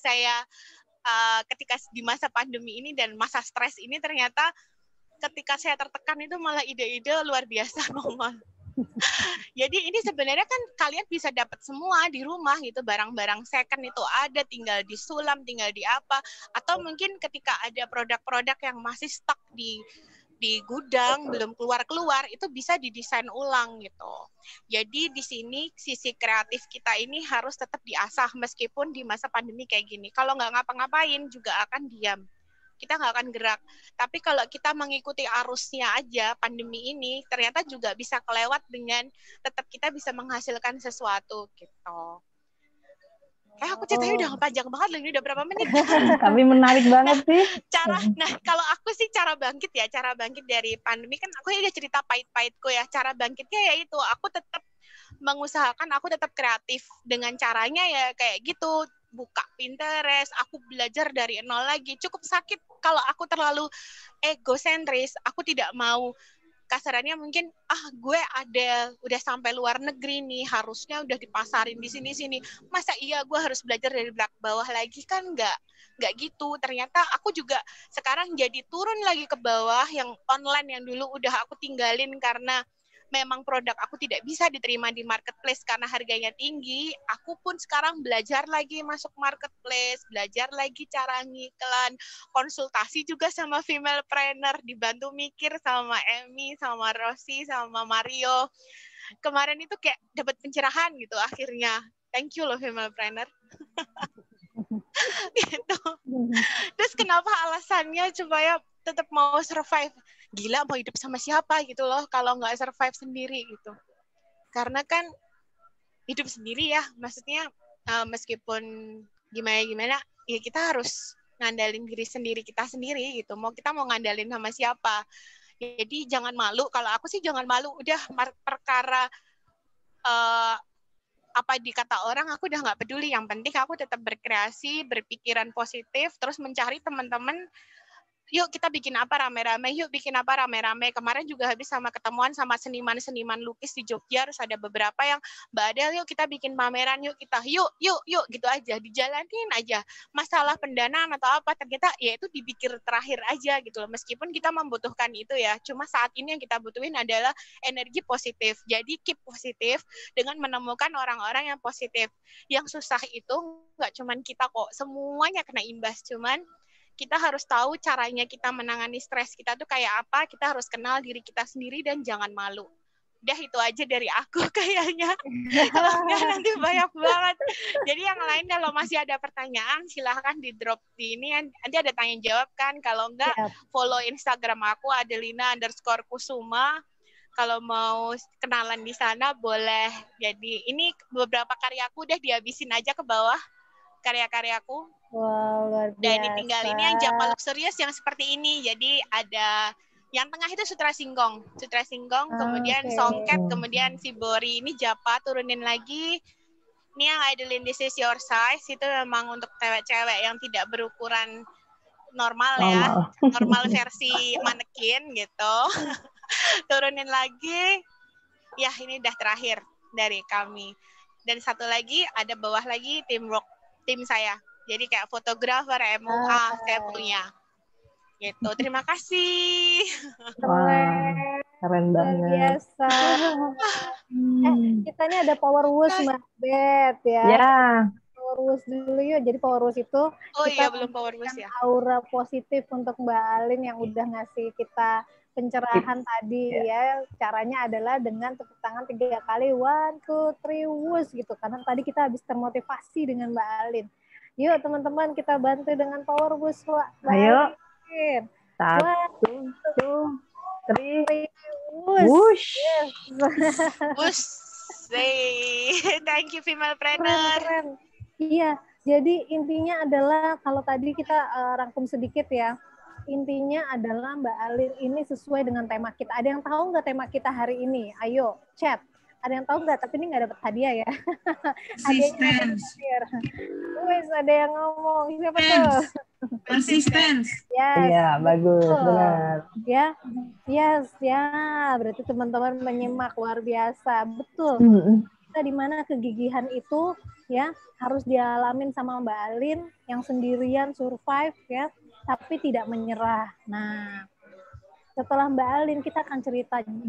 di masa pandemi ini dan masa stres ini, ternyata ketika saya tertekan itu malah ide-ide luar biasa nongol. Jadi ini sebenarnya kan kalian bisa dapat semua di rumah gitu, barang-barang second itu ada, tinggal disulam, tinggal di apa, atau mungkin ketika ada produk-produk yang masih stuck di gudang belum keluar itu bisa didesain ulang gitu. Jadi di sini sisi kreatif kita ini harus tetap diasah meskipun di masa pandemi kayak gini. Kalau nggak ngapa-ngapain juga akan diam, kita nggak akan gerak. Tapi kalau kita mengikuti arusnya aja pandemi ini, ternyata juga bisa kelewat dengan tetap kita bisa menghasilkan sesuatu gitu. Aku ceritanya udah panjang banget loh, ini udah berapa menit? Tapi menarik banget sih. Kalau aku sih cara bangkit dari pandemi, kan aku udah cerita pahit-pahitku ya. Cara bangkitnya ya itu, aku tetap mengusahakan, aku tetap kreatif dengan caranya ya kayak gitu. Buka Pinterest, aku belajar dari nol lagi. Cukup sakit kalau aku terlalu egosentris, aku tidak mau, kasarannya mungkin gue udah sampai luar negeri nih, harusnya udah dipasarin di sini masa iya gue harus belajar dari bawah lagi, kan nggak gitu. Ternyata aku juga sekarang jadi turun lagi ke bawah, yang online yang dulu udah aku tinggalin karena memang produk aku tidak bisa diterima di marketplace karena harganya tinggi. Aku pun sekarang belajar lagi masuk marketplace, belajar lagi cara ngiklan, konsultasi juga sama female planner, dibantu mikir sama Emmy, sama Rosi, sama Mario. Kemarin itu kayak dapat pencerahan gitu akhirnya. Thank you loh female planner. Gitu. Terus kenapa alasannya supaya tetap mau survive? Gila, mau hidup sama siapa gitu loh kalau nggak survive sendiri gitu. Karena kan hidup sendiri ya, maksudnya meskipun gimana-gimana, ya kita harus ngandalin diri sendiri kita sendiri gitu. Kita mau ngandalin sama siapa? Jadi jangan malu. Kalau aku sih jangan malu. Udah perkara apa dikata orang aku udah nggak peduli. Yang penting aku tetap berkreasi, berpikiran positif, terus mencari teman-teman. Yuk kita bikin apa rame-rame, yuk bikin apa rame-rame. Kemarin juga habis ketemuan sama seniman-seniman lukis di Jogja, harus ada beberapa yang, Mbak Adel yuk kita bikin pameran, yuk kita, yuk gitu aja, dijalanin aja. Masalah pendanaan atau apa, ternyata ya itu dipikir terakhir aja gitu loh. Meskipun kita membutuhkan itu ya, cuma saat ini yang kita butuhin adalah energi positif. Jadi keep positif dengan menemukan orang-orang yang positif. Yang susah itu nggak cuman kita kok, semuanya kena imbas, cuman kita harus tahu caranya kita menangani stres kita tuh kayak apa, kita harus kenal diri kita sendiri dan jangan malu. Udah itu aja dari aku kayaknya. Kalau enggak nanti banyak banget. Jadi yang lain kalau masih ada pertanyaan silahkan di drop di ini, nanti ada tanya jawab kan. Kalau enggak follow Instagram aku Adelina_Kusuma. Kalau mau kenalan di sana boleh. Jadi ini beberapa karyaku udah dihabisin aja ke bawah. Karya-karyaku. Wow, luar biasa. Dan ditinggal ini yang Japa Luxurious yang seperti ini. Jadi ada yang tengah itu Sutra Singkong, kemudian Songket, kemudian si Bori. Ini Japa turunin lagi. Ini yang Adeline This Is Your Size, itu memang untuk cewek-cewek yang tidak berukuran normal ya, normal versi manekin gitu. Turunin lagi. Ya ini udah terakhir dari kami. Dan satu lagi ada bawah lagi tim saya. Jadi kayak fotografer MUA saya punya. Gitu. Terima kasih. Keren banget. Biasa. Kita ini ada Power Wush Mbak Bet ya. Ya. Power Wush dulu yuk. Jadi Power Wush itu kita belum Power Wush ya. Aura positif untuk Mbak Alin yang udah ngasih kita pencerahan tadi ya. Caranya adalah dengan tepuk tangan 3 kali, 1, 2, 3 wush gitu. Karena tadi kita habis termotivasi dengan Mbak Alin. Yuk teman-teman kita bantu dengan Power Wush Mbak Alin. Ayo. 1, 2, 3 wush. Wush. Thank you female trainer. Keren. Iya, jadi intinya adalah kalau tadi kita rangkum sedikit ya. Intinya adalah Mbak Alin ini sesuai dengan tema kita. Ada yang tahu nggak tema kita hari ini? Ayo, chat. Ada yang tahu nggak? Tapi ini nggak dapat hadiah ya. Persistence. Wes, ada yang ngomong. Siapa tuh? Persistence. Iya, bagus, benar. Ya, ya. Berarti teman-teman menyimak luar biasa. Betul. Kita di mana kegigihan itu ya harus dialamin sama Mbak Alin yang sendirian survive ya. Tapi tidak menyerah. Nah, setelah Mbak Alin kita akan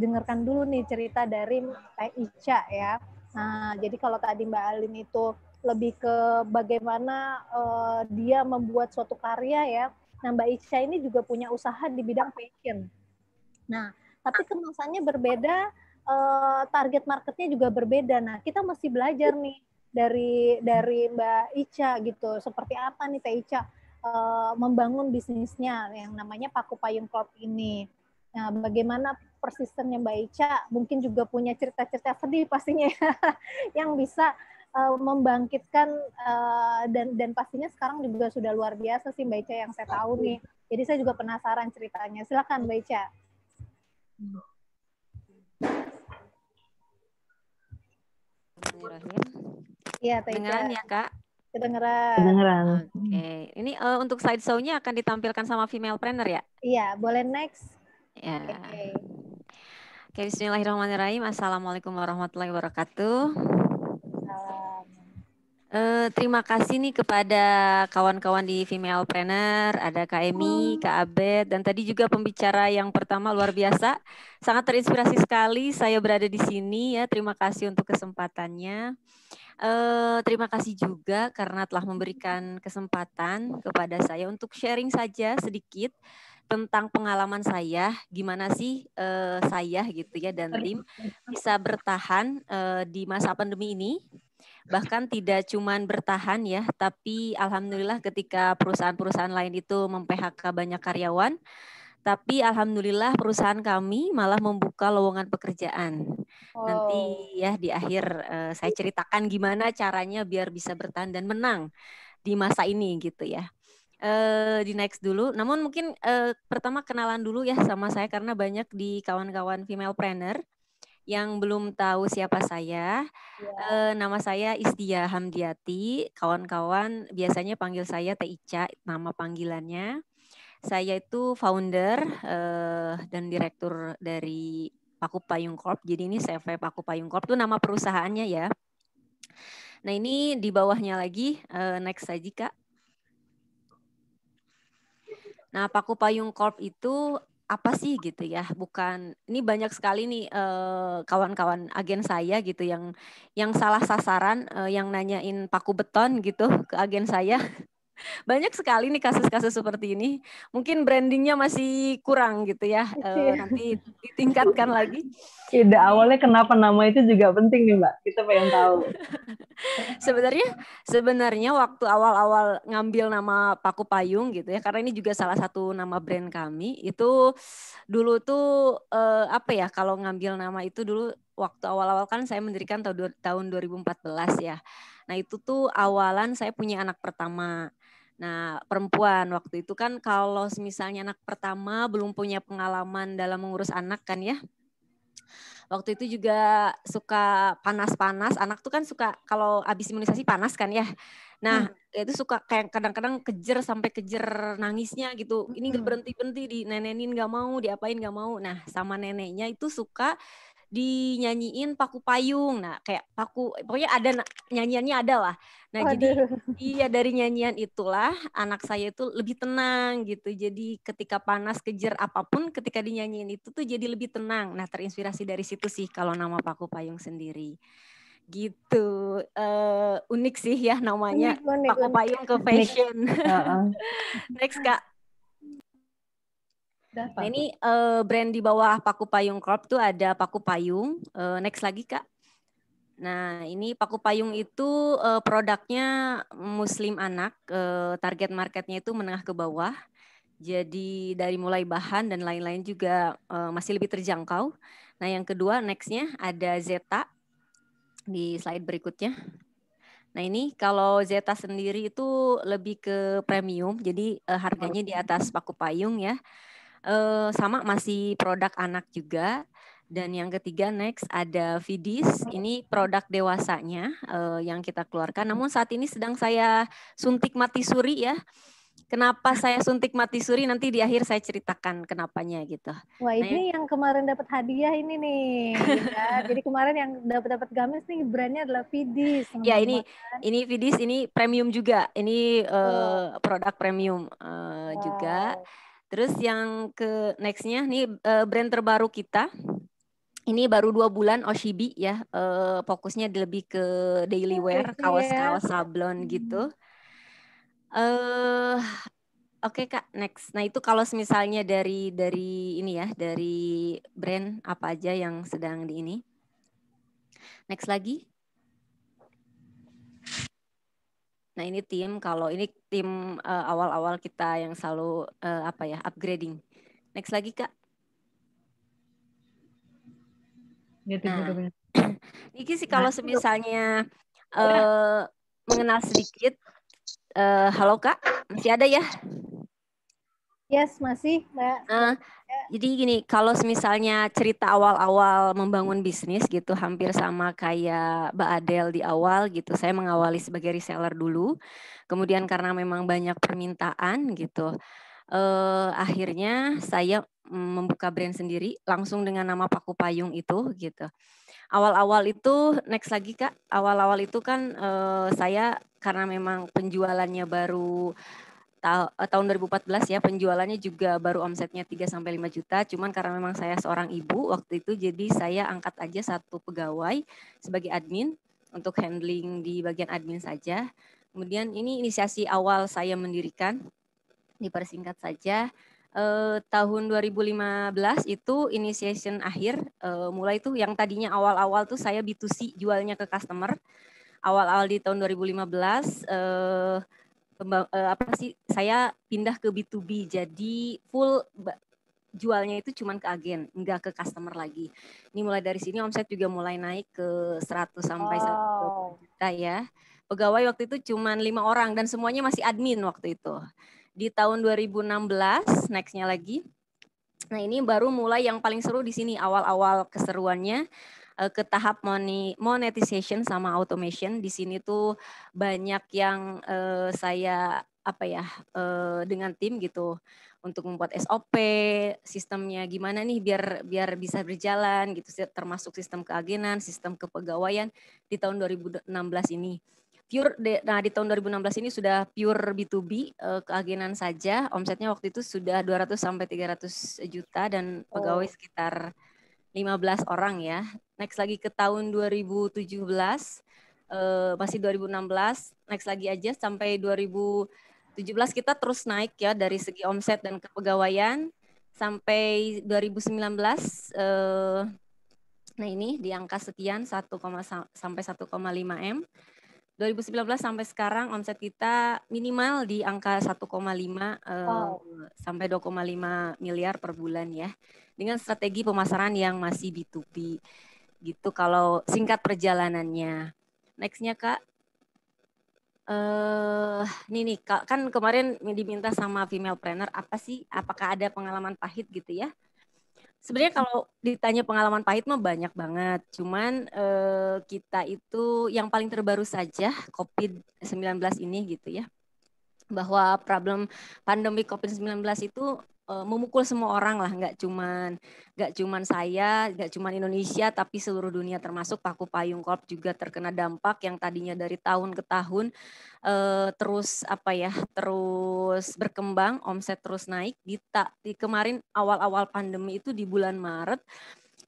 dengarkan dulu nih cerita dari Teh Ica ya. Nah, jadi kalau tadi Mbak Alin itu lebih ke bagaimana dia membuat suatu karya ya. Nah, Mbak Ica ini juga punya usaha di bidang fashion. Nah, tapi kemasannya berbeda, target marketnya juga berbeda. Nah, kita mesti belajar nih dari Mbak Ica gitu. Seperti apa nih Teh Ica membangun bisnisnya yang namanya Paku Payung Corp ini. Nah, bagaimana persistennya Mbak Ica, mungkin juga punya cerita-cerita sedih pastinya yang bisa membangkitkan dan pastinya sekarang juga sudah luar biasa sih Mbak Ica yang saya tahu nih. Jadi saya juga penasaran ceritanya. Silakan Mbak Ica. Iya, Teh Ica. Kedengeran ya Kak? Kedengeran. Oke. Ini untuk slideshow-nya akan ditampilkan sama female planner ya? Iya, boleh next. Ya. Oke, bismillahirrahmanirrahim. Assalamualaikum warahmatullahi wabarakatuh. Terima kasih nih kepada kawan-kawan di Female Planner, ada Kak Emi, Kak Abed, dan tadi juga pembicara yang pertama luar biasa. Sangat terinspirasi sekali saya berada di sini ya. Terima kasih untuk kesempatannya. Terima kasih juga karena telah memberikan kesempatan kepada saya untuk sharing saja sedikit tentang pengalaman saya, gimana sih saya gitu ya dan tim bisa bertahan di masa pandemi ini. Bahkan tidak cuman bertahan ya, tapi alhamdulillah ketika perusahaan-perusahaan lain itu mem-PHK banyak karyawan, tapi alhamdulillah perusahaan kami malah membuka lowongan pekerjaan. Nanti ya di akhir saya ceritakan gimana caranya biar bisa bertahan dan menang di masa ini gitu ya. Di next dulu, namun mungkin pertama kenalan dulu ya sama saya karena banyak di kawan-kawan female planner yang belum tahu siapa saya. Nama saya Istia Hamdiati, kawan-kawan biasanya panggil saya Teh Ica, nama panggilannya. Saya itu founder dan direktur dari Paku Payung Corp. Jadi ini CV Paku Payung Corp itu nama perusahaannya ya. Nah ini di bawahnya lagi, next saja Kak. Nah Paku Payung Corp itu apa sih gitu ya? Bukan, ini banyak sekali nih kawan-kawan agen saya gitu yang salah sasaran, yang nanyain paku beton gitu ke agen saya. Banyak sekali nih kasus-kasus seperti ini. Mungkin brandingnya masih kurang gitu ya. Nanti ditingkatkan lagi. Ide awalnya kenapa nama itu juga penting nih Mbak. Kita pengen tahu. Sebenarnya waktu awal-awal ngambil nama Paku Payung gitu ya. Karena ini juga salah satu nama brand kami. Itu dulu tuh apa ya, kalau ngambil nama itu dulu waktu awal-awal kan saya mendirikan tahun 2014 ya. Nah itu tuh awalan saya punya anak pertama. Nah, perempuan waktu itu kan kalau misalnya anak pertama belum punya pengalaman dalam mengurus anak kan ya. Waktu itu juga suka panas-panas, anak tuh kan suka kalau habis imunisasi panas kan ya. Nah, itu suka kayak kadang-kadang kejer sampai kejer nangisnya gitu. Ini gak berhenti-berhenti, di nenenin gak mau, diapain gak mau. Nah, sama neneknya itu suka dinyanyiin Paku Payung. Nah, kayak pokoknya ada nyanyiannya ada lah. Nah, jadi iya dari nyanyian itulah anak saya itu lebih tenang gitu. Jadi ketika panas kejer apapun ketika dinyanyiin itu tuh jadi lebih tenang. Nah, terinspirasi dari situ sih kalau nama Paku Payung sendiri. Gitu. Unik sih ya namanya, Paku Payung ke fashion. Next Kak. Nah ini brand di bawah Paku Payung Corp tuh ada Paku Payung. Next lagi Kak. Nah ini Paku Payung itu produknya muslim anak. Target marketnya itu menengah ke bawah. Jadi dari mulai bahan dan lain-lain juga masih lebih terjangkau. Nah yang kedua nextnya ada Zeta di slide berikutnya. Nah ini kalau Zeta sendiri itu lebih ke premium. Jadi harganya di atas Paku Payung ya. Sama masih produk anak juga. Dan yang ketiga next ada Vidis, ini produk dewasanya yang kita keluarkan. Namun saat ini sedang saya suntik mati suri ya. Kenapa saya suntik mati suri nanti di akhir saya ceritakan kenapanya gitu. Wah ini yang kemarin dapat hadiah ini nih. Ya. Jadi kemarin yang dapat gamis nih brandnya adalah Vidis. Ya ini Vidis, ini premium juga. Ini produk premium juga. Terus yang ke nextnya nih brand terbaru kita. Ini baru 2 bulan Oshibi ya. Fokusnya lebih ke daily wear, kaos-kaos sablon gitu. Oke Kak, next. Nah itu kalau misalnya dari ini ya, dari brand apa aja yang sedang di ini. Next lagi. Nah ini tim, kalau ini tim awal-awal kita yang selalu upgrading. Next lagi Kak. Nah, ini sih kalau misalnya mengenal sedikit. Halo Kak, masih ada ya? Yes, masih Mbak. Jadi gini, kalau misalnya cerita awal-awal membangun bisnis gitu, hampir sama kayak Mbak Adel di awal gitu. Saya mengawali sebagai reseller dulu, kemudian karena memang banyak permintaan gitu, akhirnya saya membuka brand sendiri langsung dengan nama Paku Payung itu gitu. Awal-awal itu next lagi Kak, awal-awal itu kan saya karena memang penjualannya baru tahun 2014 ya, penjualannya juga baru omsetnya 3-5 juta, cuman karena memang saya seorang ibu waktu itu, jadi saya angkat aja 1 pegawai sebagai admin untuk handling di bagian admin saja. Kemudian ini inisiasi awal saya mendirikan, dipersingkat saja, tahun 2015 itu initiation akhir, mulai tuh yang tadinya awal-awal tuh saya B2C jualnya ke customer. Awal-awal di tahun 2015 saya pindah ke B2B, jadi full jualnya itu cuman ke agen, enggak ke customer lagi. Ini mulai dari sini omset juga mulai naik ke 100 sampai 120 juta ya. Pegawai waktu itu cuman 5 orang dan semuanya masih admin waktu itu. Di tahun 2016, nextnya lagi. Nah ini baru mulai yang paling seru di sini, awal-awal keseruannya ke tahap monetization sama automation. Di sini tuh banyak yang saya dengan tim gitu untuk membuat SOP, sistemnya gimana nih biar bisa berjalan gitu, termasuk sistem keagenan, sistem kepegawaian di tahun 2016 ini. Nah di tahun 2016 ini sudah pure B2B, keagenan saja, omsetnya waktu itu sudah 200 sampai 300 juta dan pegawai sekitar 15 orang ya. Next lagi ke tahun 2017, masih 2016, next lagi aja sampai 2017 kita terus naik ya dari segi omset dan kepegawaian sampai 2019. Nah ini di angka sekian 1, sampai 1,5 M. 2019 sampai sekarang omset kita minimal di angka 1,5 sampai 2,5 miliar per bulan ya. Dengan strategi pemasaran yang masih B2B. Gitu kalau singkat perjalanannya. Nextnya Kak. Ini nih kan kemarin diminta sama female planner apa sih? Apakah ada pengalaman pahit gitu ya? Sebenarnya kalau ditanya pengalaman pahit mah banyak banget. Cuman kita itu yang paling terbaru saja COVID-19 ini gitu ya. Bahwa problem pandemi COVID-19 itu memukul semua orang lah, nggak cuman saya, nggak cuman Indonesia, tapi seluruh dunia termasuk Paku Payung Corp juga terkena dampak yang tadinya dari tahun ke tahun terus berkembang, omset terus naik. Di kemarin awal-awal pandemi itu di bulan Maret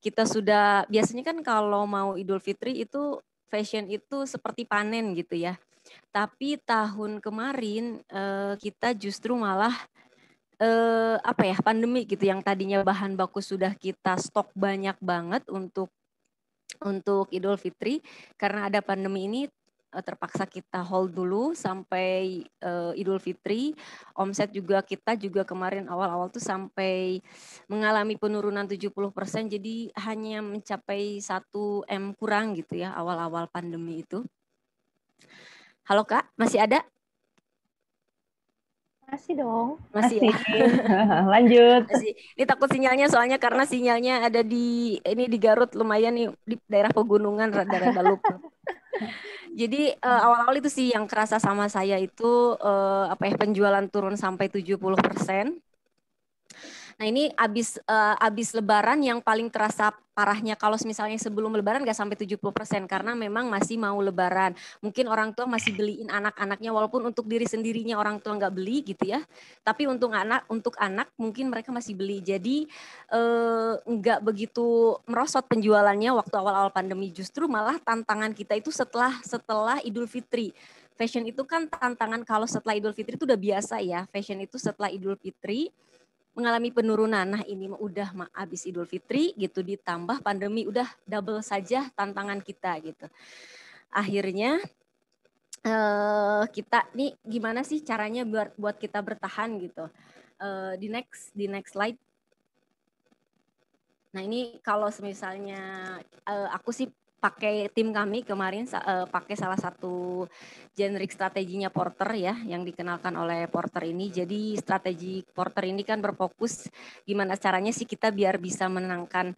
kita sudah biasanya kan kalau mau Idul Fitri itu fashion itu seperti panen gitu ya. Tapi tahun kemarin kita justru malah pandemi gitu yang tadinya bahan baku sudah kita stok banyak banget untuk Idul Fitri, karena ada pandemi ini terpaksa kita hold dulu sampai Idul Fitri. Omset juga kita kemarin awal-awal tuh sampai mengalami penurunan 70%, jadi hanya mencapai 1 M kurang gitu ya awal-awal pandemi itu. Halo Kak, masih ada? Masih dong. Masih ya? Lanjut. Masih. Ini takut sinyalnya soalnya karena sinyalnya ada di Garut lumayan nih di daerah pegunungan rada-rada lupa. Jadi awal-awal itu sih yang kerasa sama saya itu penjualan turun sampai 70%. Nah ini abis Lebaran yang paling terasa parahnya kalau misalnya sebelum Lebaran nggak sampai 70% karena memang masih mau Lebaran. Mungkin orang tua masih beliin anak-anaknya walaupun untuk diri sendirinya orang tua nggak beli gitu ya. Tapi untuk anak mungkin mereka masih beli. Jadi nggak begitu merosot penjualannya waktu awal-awal pandemi. Justru malah tantangan kita itu setelah Idul Fitri. Fashion itu kan tantangan kalau setelah Idul Fitri itu udah biasa ya. Fashion itu setelah Idul Fitri mengalami penurunan. Nah ini udah habis Idul Fitri gitu ditambah pandemi udah double saja tantangan kita gitu. Akhirnya kita nih gimana sih caranya buat kita bertahan gitu. Di next slide. Nah ini kalau misalnya aku sih pakai tim kami kemarin pakai salah satu generic strateginya Porter ya yang dikenalkan oleh Porter ini. Jadi strategi Porter ini kan berfokus gimana caranya sih kita biar bisa menangkan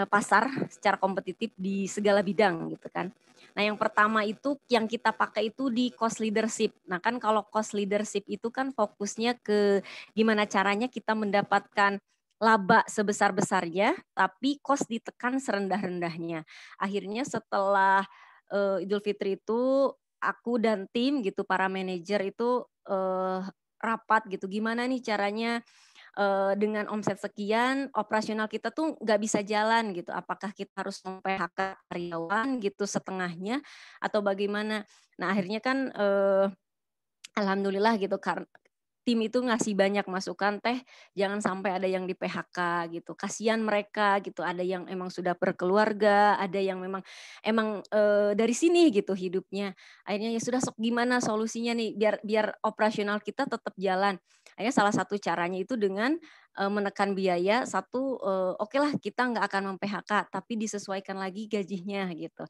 pasar secara kompetitif di segala bidang gitu kan. Nah yang pertama itu yang kita pakai itu di cost leadership. Nah kan kalau cost leadership itu kan fokusnya ke gimana caranya kita mendapatkan laba sebesar-besarnya, tapi cost ditekan serendah-rendahnya. Akhirnya setelah Idul Fitri itu aku dan tim gitu para manajer itu rapat gitu. Gimana nih caranya dengan omset sekian operasional kita tuh nggak bisa jalan gitu. Apakah kita harus PHK karyawan gitu setengahnya atau bagaimana? Nah akhirnya kan alhamdulillah gitu tim itu ngasih banyak masukan, Teh, jangan sampai ada yang di PHK gitu. Kasihan mereka gitu. Ada yang emang sudah berkeluarga, ada yang memang dari sini gitu hidupnya. Akhirnya ya sudah, sok gimana solusinya nih biar operasional kita tetap jalan. Akhirnya salah satu caranya itu dengan menekan biaya. Satu, oke lah kita nggak akan mem-PHK, tapi disesuaikan lagi gajinya gitu.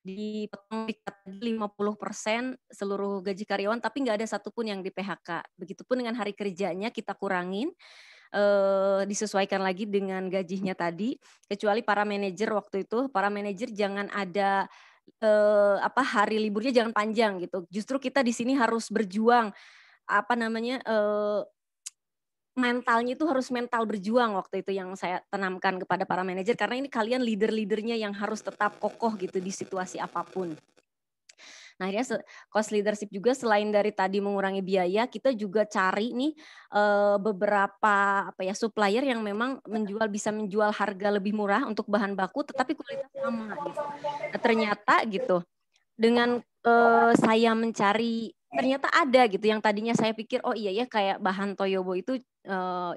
Dipotong 50% seluruh gaji karyawan, tapi nggak ada satupun yang di PHK. Begitupun dengan hari kerjanya kita kurangin, disesuaikan lagi dengan gajinya tadi. Kecuali para manajer waktu itu, para manajer jangan ada hari liburnya jangan panjang gitu. Justru kita di sini harus berjuang, mentalnya itu harus mental berjuang waktu itu yang saya tanamkan kepada para manajer, karena ini kalian leader-leadernya yang harus tetap kokoh gitu di situasi apapun. Nah, akhirnya cost leadership juga selain dari tadi mengurangi biaya, kita juga cari nih beberapa supplier yang memang bisa menjual harga lebih murah untuk bahan baku tetapi kualitas sama gitu. Nah, ternyata gitu dengan saya mencari, ternyata ada gitu yang tadinya saya pikir oh iya ya kayak bahan Toyobo itu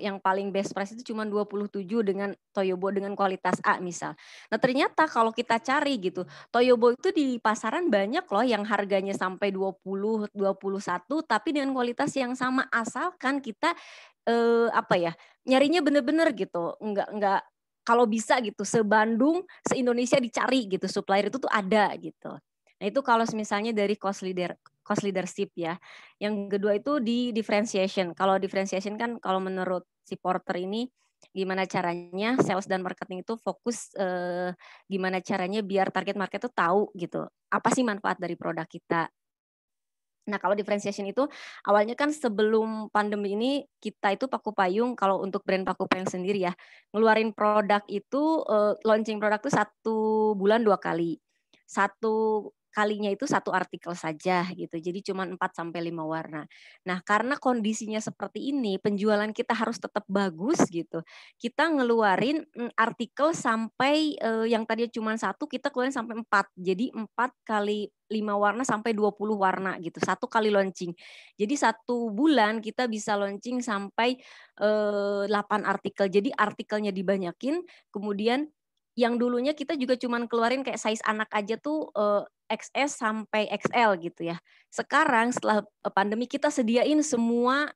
yang paling best price itu cuma 27 dengan Toyobo dengan kualitas A misal. Nah, ternyata kalau kita cari gitu, Toyobo itu di pasaran banyak loh yang harganya sampai 20, 21 tapi dengan kualitas yang sama, asalkan kita nyarinya bener-bener gitu. Enggak kalau bisa gitu se-Bandung, se-Indonesia dicari gitu, supplier itu tuh ada gitu. Nah, itu kalau misalnya dari cost leadership ya. Yang kedua itu di differentiation. Kalau differentiation kan kalau menurut si Porter ini gimana caranya sales dan marketing itu fokus gimana caranya biar target market itu tahu gitu. Apa sih manfaat dari produk kita. Nah, kalau differentiation itu awalnya kan sebelum pandemi ini kita itu Paku Payung, kalau untuk brand Paku Payung sendiri ya, ngeluarin produk itu launching produk itu 1 bulan 2 kali. 1 kalinya itu 1 artikel saja gitu. Jadi cuma 4-5 warna. Nah, karena kondisinya seperti ini, penjualan kita harus tetap bagus gitu. Kita ngeluarin artikel sampai yang tadinya cuma 1 kita keluarin sampai 4. Jadi 4 kali 5 warna sampai 20 warna gitu. 1 kali launching. Jadi 1 bulan kita bisa launching sampai 8 artikel. Jadi artikelnya dibanyakin, kemudian yang dulunya kita juga cuman keluarin kayak size anak aja tuh XS sampai XL gitu ya. Sekarang setelah pandemi kita sediain semua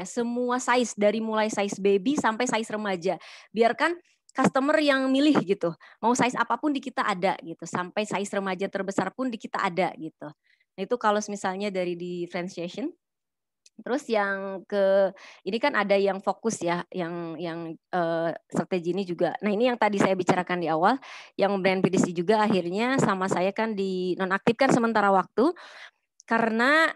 semua size dari mulai size baby sampai size remaja. Biarkan customer yang milih gitu. Mau size apapun di kita ada gitu. Sampai size remaja terbesar pun di kita ada gitu. Nah, itu kalau misalnya dari differentiation. Terus yang ini kan ada yang fokus ya, yang strategi ini juga. Nah, ini yang tadi saya bicarakan di awal, yang brand PDC juga akhirnya sama saya kan dinonaktifkan sementara waktu karena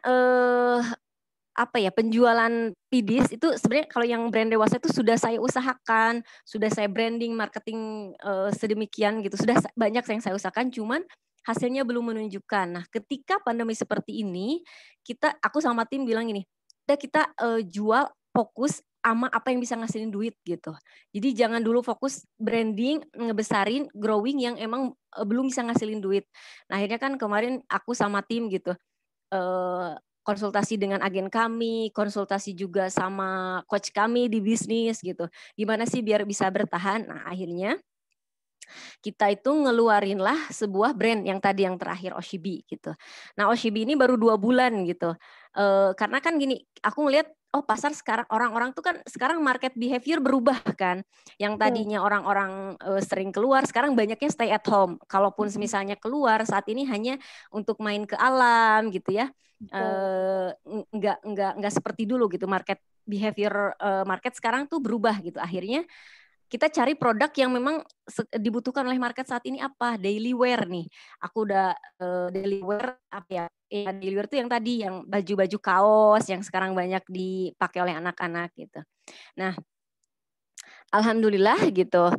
penjualan PDS itu sebenarnya kalau yang brand dewasa itu sudah saya usahakan, sudah saya branding, marketing sedemikian gitu, sudah banyak yang saya usahakan, cuman hasilnya belum menunjukkan. Nah, ketika pandemi seperti ini, aku sama tim bilang gini, kita jual fokus sama apa yang bisa ngasilin duit gitu. Jadi jangan dulu fokus branding, ngebesarin, growing yang emang belum bisa ngasilin duit. Nah, akhirnya kan kemarin aku sama tim gitu, konsultasi dengan agen kami, konsultasi juga sama coach kami di bisnis gitu. Gimana sih biar bisa bertahan? Nah, akhirnya kita itu ngeluarinlah sebuah brand yang tadi yang terakhir Oshibi gitu. Nah, Oshibi ini baru 2 bulan gitu. Karena kan gini, aku ngelihat pasar sekarang orang-orang tuh kan sekarang market behavior berubah kan. Yang tadinya orang-orang sering keluar, sekarang banyaknya stay at home. Kalaupun misalnya keluar saat ini hanya untuk main ke alam gitu ya. Enggak seperti dulu gitu, market behavior market sekarang tuh berubah gitu. Akhirnya kita cari produk yang memang dibutuhkan oleh market saat ini apa? Daily wear nih. Aku udah daily wear daily wear itu yang tadi yang baju-baju kaos yang sekarang banyak dipakai oleh anak-anak gitu. Nah, alhamdulillah gitu.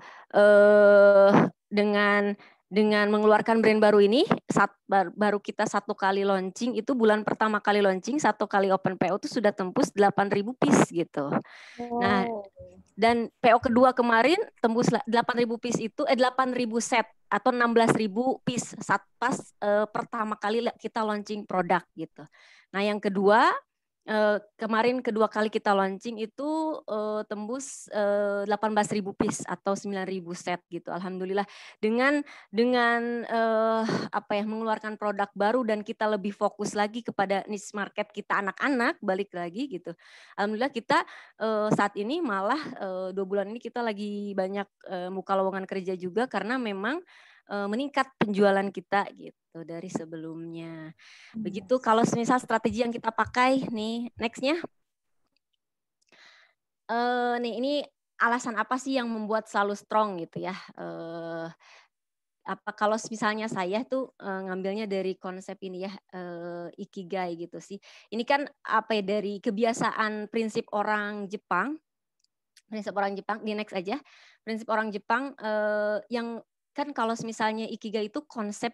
Dengan mengeluarkan brand baru ini, baru kita 1 kali launching, itu bulan pertama kali launching, 1 kali open PO itu sudah tembus 8.000 piece gitu. Nah, dan PO kedua kemarin tembus 8.000 piece itu 8.000 set atau 16.000 piece saat pas pertama kali kita launching produk gitu. Nah, yang kedua kemarin kedua kali kita launching itu tembus 18.000 piece atau 9.000 set gitu. Alhamdulillah dengan mengeluarkan produk baru dan kita lebih fokus lagi kepada niche market kita anak-anak, balik lagi gitu. Alhamdulillah kita saat ini malah 2 bulan ini kita lagi banyak buka lowongan kerja juga karena memang meningkat penjualan kita gitu dari sebelumnya. Begitu kalau misal strategi yang kita pakai nih, nextnya. Nih ini alasan apa sih yang membuat selalu strong gitu ya? Kalau misalnya saya tuh ngambilnya dari konsep ini ya, ikigai gitu sih. Ini kan dari kebiasaan prinsip orang Jepang. Prinsip orang Jepang, di next aja. Prinsip orang Jepang yang kan kalau misalnya ikigai itu konsep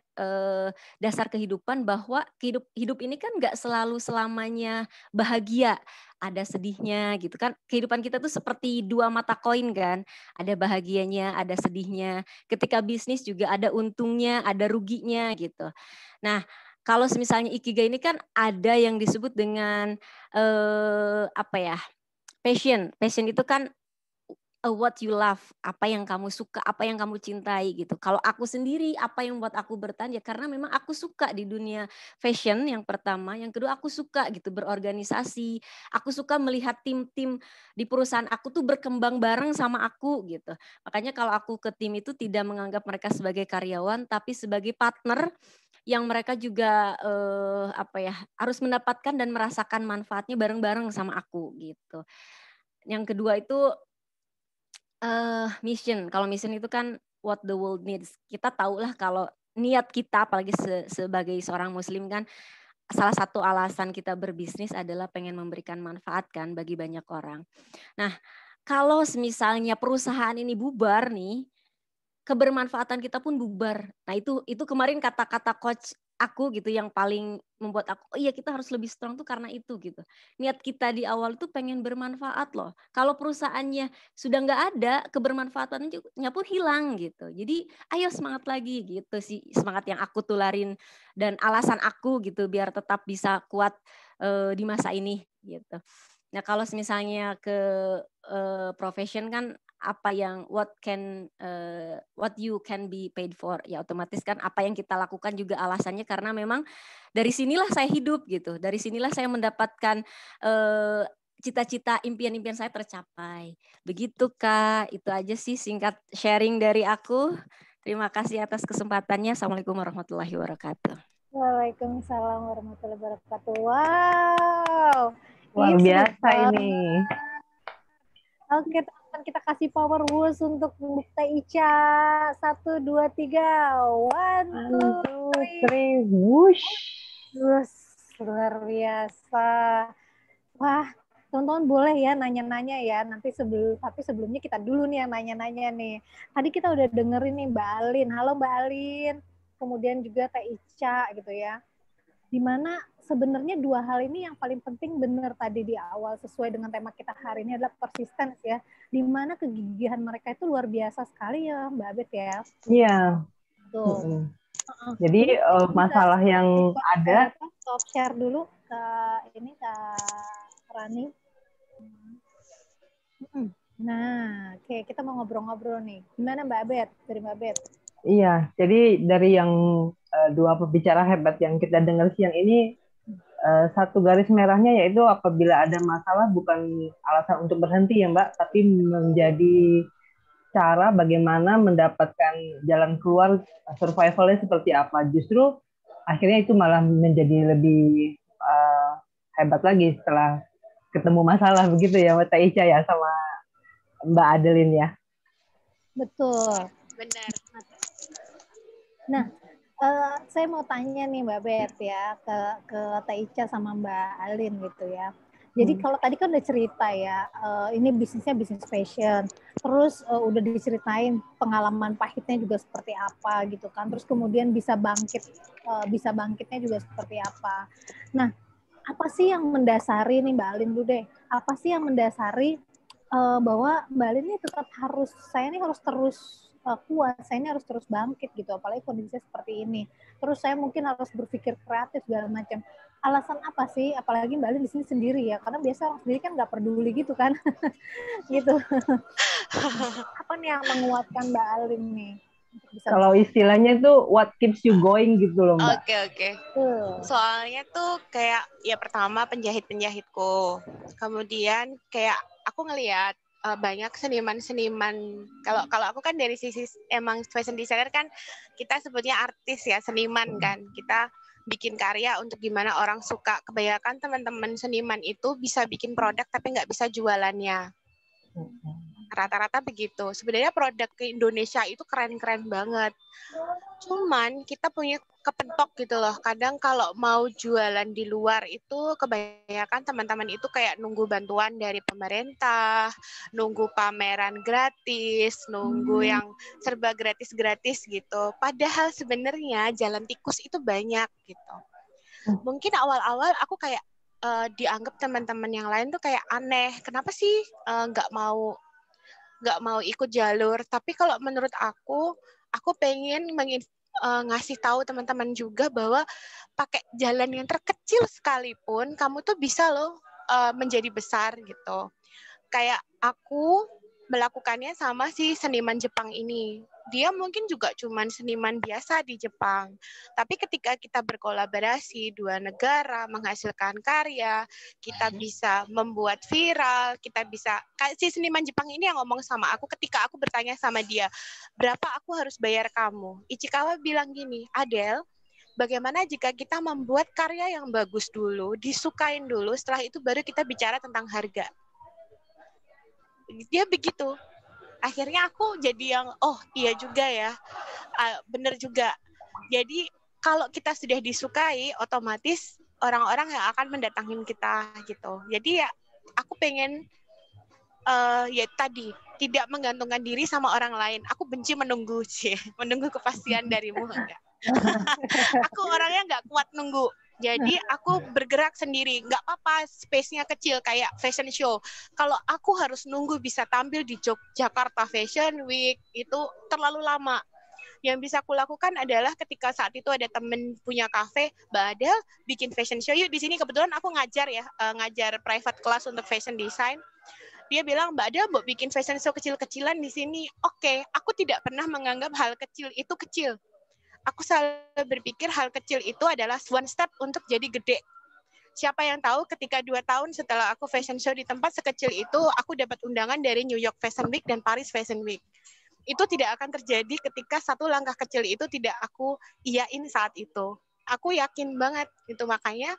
dasar kehidupan bahwa hidup ini kan nggak selalu selamanya bahagia, ada sedihnya gitu kan. Kehidupan kita tuh seperti 2 mata koin kan, ada bahagianya, ada sedihnya. Ketika bisnis juga ada untungnya, ada ruginya gitu. Nah, kalau misalnya ikigai ini kan ada yang disebut dengan passion. Passion itu kan what you love, apa yang kamu suka, apa yang kamu cintai gitu. Kalau aku sendiri, apa yang buat aku bertahan ya karena memang aku suka di dunia fashion yang pertama, yang kedua aku suka gitu berorganisasi, aku suka melihat tim-tim di perusahaan aku tuh berkembang bareng sama aku gitu. Makanya kalau aku ke tim itu tidak menganggap mereka sebagai karyawan, tapi sebagai partner yang mereka juga harus mendapatkan dan merasakan manfaatnya bareng-bareng sama aku gitu. Yang kedua itu mission. Kalau mission itu kan what the world needs. Kita tahulah kalau niat kita, apalagi sebagai seorang muslim kan, salah satu alasan kita berbisnis adalah pengen memberikan manfaat kan bagi banyak orang. Nah, kalau misalnya perusahaan ini bubar nih, kebermanfaatan kita pun bubar. Nah, itu kemarin kata-kata coach aku gitu yang paling membuat aku, oh iya kita harus lebih strong tuh karena itu gitu. Niat kita di awal itu pengen bermanfaat loh. Kalau perusahaannya sudah nggak ada, kebermanfaatannya pun hilang gitu. Jadi ayo semangat lagi gitu sih, semangat yang aku tularin dan alasan aku gitu biar tetap bisa kuat di masa ini gitu. Nah, kalau misalnya ke profession kan what you can be paid for, ya otomatis kan apa yang kita lakukan juga alasannya karena memang dari sinilah saya hidup gitu, dari sinilah saya mendapatkan cita-cita, impian-impian saya tercapai. Begitu Kak, itu aja sih singkat sharing dari aku. Terima kasih atas kesempatannya. Assalamualaikum warahmatullahi wabarakatuh. Waalaikumsalam warahmatullahi wabarakatuh. Wow, luar biasa ini. Oke teman-teman, kita kasih power whoosh untuk Teh Ica. 1, 2, 3. 1, 2, 3. Whoosh. Luar biasa. Wah, teman-teman boleh ya nanya-nanya ya. Tapi sebelumnya kita dulu nih yang nanya-nanya nih. Tadi kita udah dengerin nih Mbak Alin. Halo Mbak Alin. Kemudian juga Teh Ica gitu ya. Dimana sebenarnya 2 hal ini yang paling penting benar tadi di awal sesuai dengan tema kita hari ini adalah persistence ya. Dimana kegigihan mereka itu luar biasa sekali ya Mbak Bet ya. Iya. Jadi masalah yang ada. Stop share dulu ke ini ke Rani. Nah, oke kita mau ngobrol-ngobrol nih. Gimana Mbak Bet? Dari Mbak Bet. Iya, jadi dari yang 2 pembicara hebat yang kita dengar siang ini, satu garis merahnya yaitu apabila ada masalah bukan alasan untuk berhenti ya Mbak, tapi menjadi cara bagaimana mendapatkan jalan keluar survivalnya seperti apa. Justru akhirnya itu malah menjadi lebih hebat lagi setelah ketemu masalah begitu ya Mbak Ica ya sama Mbak Adeline ya. Betul. Benar. Nah, saya mau tanya nih Mbak Bet ya ke Teh Ica sama Mbak Alin gitu ya. Jadi kalau tadi kan udah cerita ya, ini bisnisnya bisnis fashion. Terus udah diceritain pengalaman pahitnya juga seperti apa gitu kan. Terus kemudian bisa bangkitnya juga seperti apa. Nah, apa sih yang mendasari nih Mbak Alin dulu deh? Apa sih yang mendasari bahwa Mbak Alin ini tetap saya ini harus terus kuat, saya ini harus terus bangkit gitu, apalagi kondisinya seperti ini. Terus saya mungkin harus berpikir kreatif segala macam. alasan apa sih? Apalagi Mbak Alin di sini sendiri ya, karena biasa orang sendiri kan nggak peduli gitu kan, gitu. Apa nih yang menguatkan Mbak Alin nih? Untuk bisa Kalau istilahnya itu what keeps you going gitu loh Mbak. Oke. Soalnya tuh kayak ya pertama penjahit-penjahitku. Kemudian kayak aku ngelihat banyak seniman-seniman. Kalau aku kan dari sisi emang fashion designer kan kita sebutnya artis ya, seniman kan. Kita bikin karya untuk gimana orang suka. Kebanyakan teman-teman seniman itu bisa bikin produk tapi nggak bisa jualannya. Rata-rata begitu. Sebenarnya produk ke Indonesia itu keren-keren banget. Cuman kita punya kepentok gitu loh. Kadang kalau mau jualan di luar itu kebanyakan teman-teman itu kayak nunggu bantuan dari pemerintah, nunggu pameran gratis, nunggu yang serba gratis-gratis gitu. Padahal sebenarnya jalan tikus itu banyak gitu. Mungkin awal-awal aku kayak dianggap teman-teman yang lain tuh kayak aneh. Kenapa sih nggak mau ikut jalur? Tapi kalau menurut aku pengen ngasih tahu teman-teman juga bahwa pakai jalan yang terkecil sekalipun kamu tuh bisa loh menjadi besar gitu. Kayak aku melakukannya sama si seniman Jepang ini. Dia mungkin juga cuman seniman biasa di Jepang. Tapi ketika kita berkolaborasi dua negara menghasilkan karya, kita bisa membuat viral, kita bisa si seniman Jepang ini yang ngomong sama aku ketika aku bertanya sama dia, "Berapa aku harus bayar kamu?" Ichikawa bilang gini, "Adele, bagaimana jika kita membuat karya yang bagus dulu, disukain dulu, setelah itu baru kita bicara tentang harga." Dia begitu. Akhirnya aku jadi yang, oh iya juga ya, bener juga. Jadi kalau kita sudah disukai, otomatis orang-orang yang akan mendatangin kita gitu. Jadi ya aku pengen ya tadi tidak menggantungkan diri sama orang lain. Aku benci menunggu sih, menunggu kepastian darimu enggak. Aku orangnya nggak kuat nunggu. Jadi aku bergerak sendiri, nggak apa-apa space-nya kecil kayak fashion show. Kalau aku harus nunggu bisa tampil di Jakarta Fashion Week, itu terlalu lama. Yang bisa aku lakukan adalah ketika saat itu ada temen punya kafe, Mbak Adel bikin fashion show yuk di sini. Kebetulan aku ngajar ya, ngajar private class untuk fashion design. Dia bilang, Mbak Adel mau bikin fashion show kecil-kecilan di sini. Oke, aku tidak pernah menganggap hal kecil itu kecil. Aku selalu berpikir hal kecil itu adalah one step untuk jadi gede. Siapa yang tahu ketika 2 tahun setelah aku fashion show di tempat sekecil itu, aku dapat undangan dari New York Fashion Week dan Paris Fashion Week. Itu tidak akan terjadi ketika satu langkah kecil itu tidak aku iyain saat itu. Aku yakin banget itu, makanya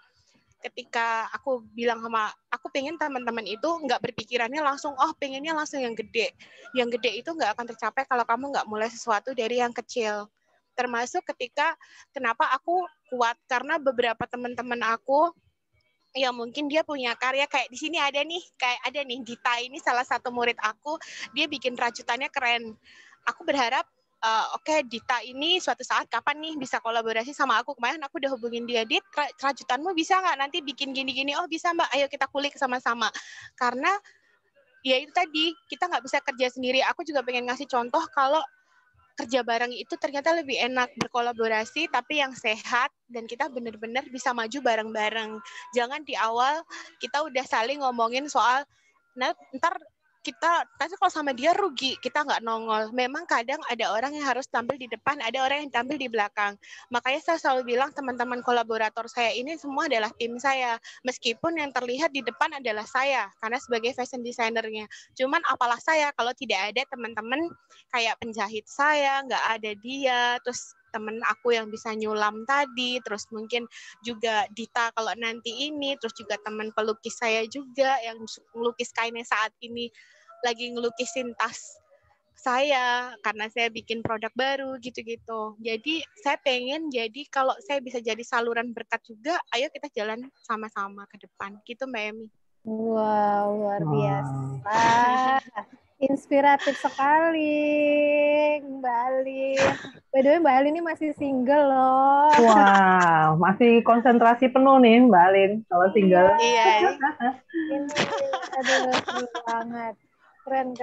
ketika aku bilang sama, aku pengen teman-teman itu nggak berpikirannya langsung, oh pengennya langsung yang gede. Yang gede itu nggak akan tercapai kalau kamu nggak mulai sesuatu dari yang kecil. Termasuk ketika kenapa aku kuat, karena beberapa teman-teman aku yang mungkin dia punya karya kayak di sini ada nih, kayak ada nih Dita ini salah satu murid aku, dia bikin rajutannya keren. Aku berharap oke, Dita ini suatu saat kapan nih bisa kolaborasi sama aku. Kemarin aku udah hubungin dia, Dit, rajutanmu bisa nggak nanti bikin gini-gini? Oh bisa Mbak, ayo kita kulik sama-sama. Karena ya itu tadi, kita nggak bisa kerja sendiri. Aku juga pengen ngasih contoh kalau kerja bareng itu ternyata lebih enak, berkolaborasi tapi yang sehat dan kita benar-benar bisa maju bareng-bareng. Jangan di awal kita udah saling ngomongin soal ntar kita tapi kalau sama dia rugi, kita nggak nongol. Memang kadang ada orang yang harus tampil di depan, ada orang yang tampil di belakang. Makanya saya selalu bilang teman-teman kolaborator saya ini semua adalah tim saya. Meskipun yang terlihat di depan adalah saya, karena sebagai fashion designer-nya. Cuman apalah saya kalau tidak ada teman-teman kayak penjahit saya, nggak ada dia, terus temen aku yang bisa nyulam tadi, terus mungkin juga Dita kalau nanti ini, terus juga teman pelukis saya juga yang melukis kainnya saat ini lagi ngelukisin tas saya karena saya bikin produk baru gitu-gitu. Jadi saya pengen jadi kalau saya bisa jadi saluran berkat juga, ayo kita jalan sama-sama ke depan. Gitu Mbak Emi. Wow, luar biasa. Inspiratif sekali Mbak Alin. By the way, Mbak Alin ini masih single loh. Wah, masih konsentrasi penuh nih Mbak Alin kalau single. Iya. Ini aduh seru banget. Keren.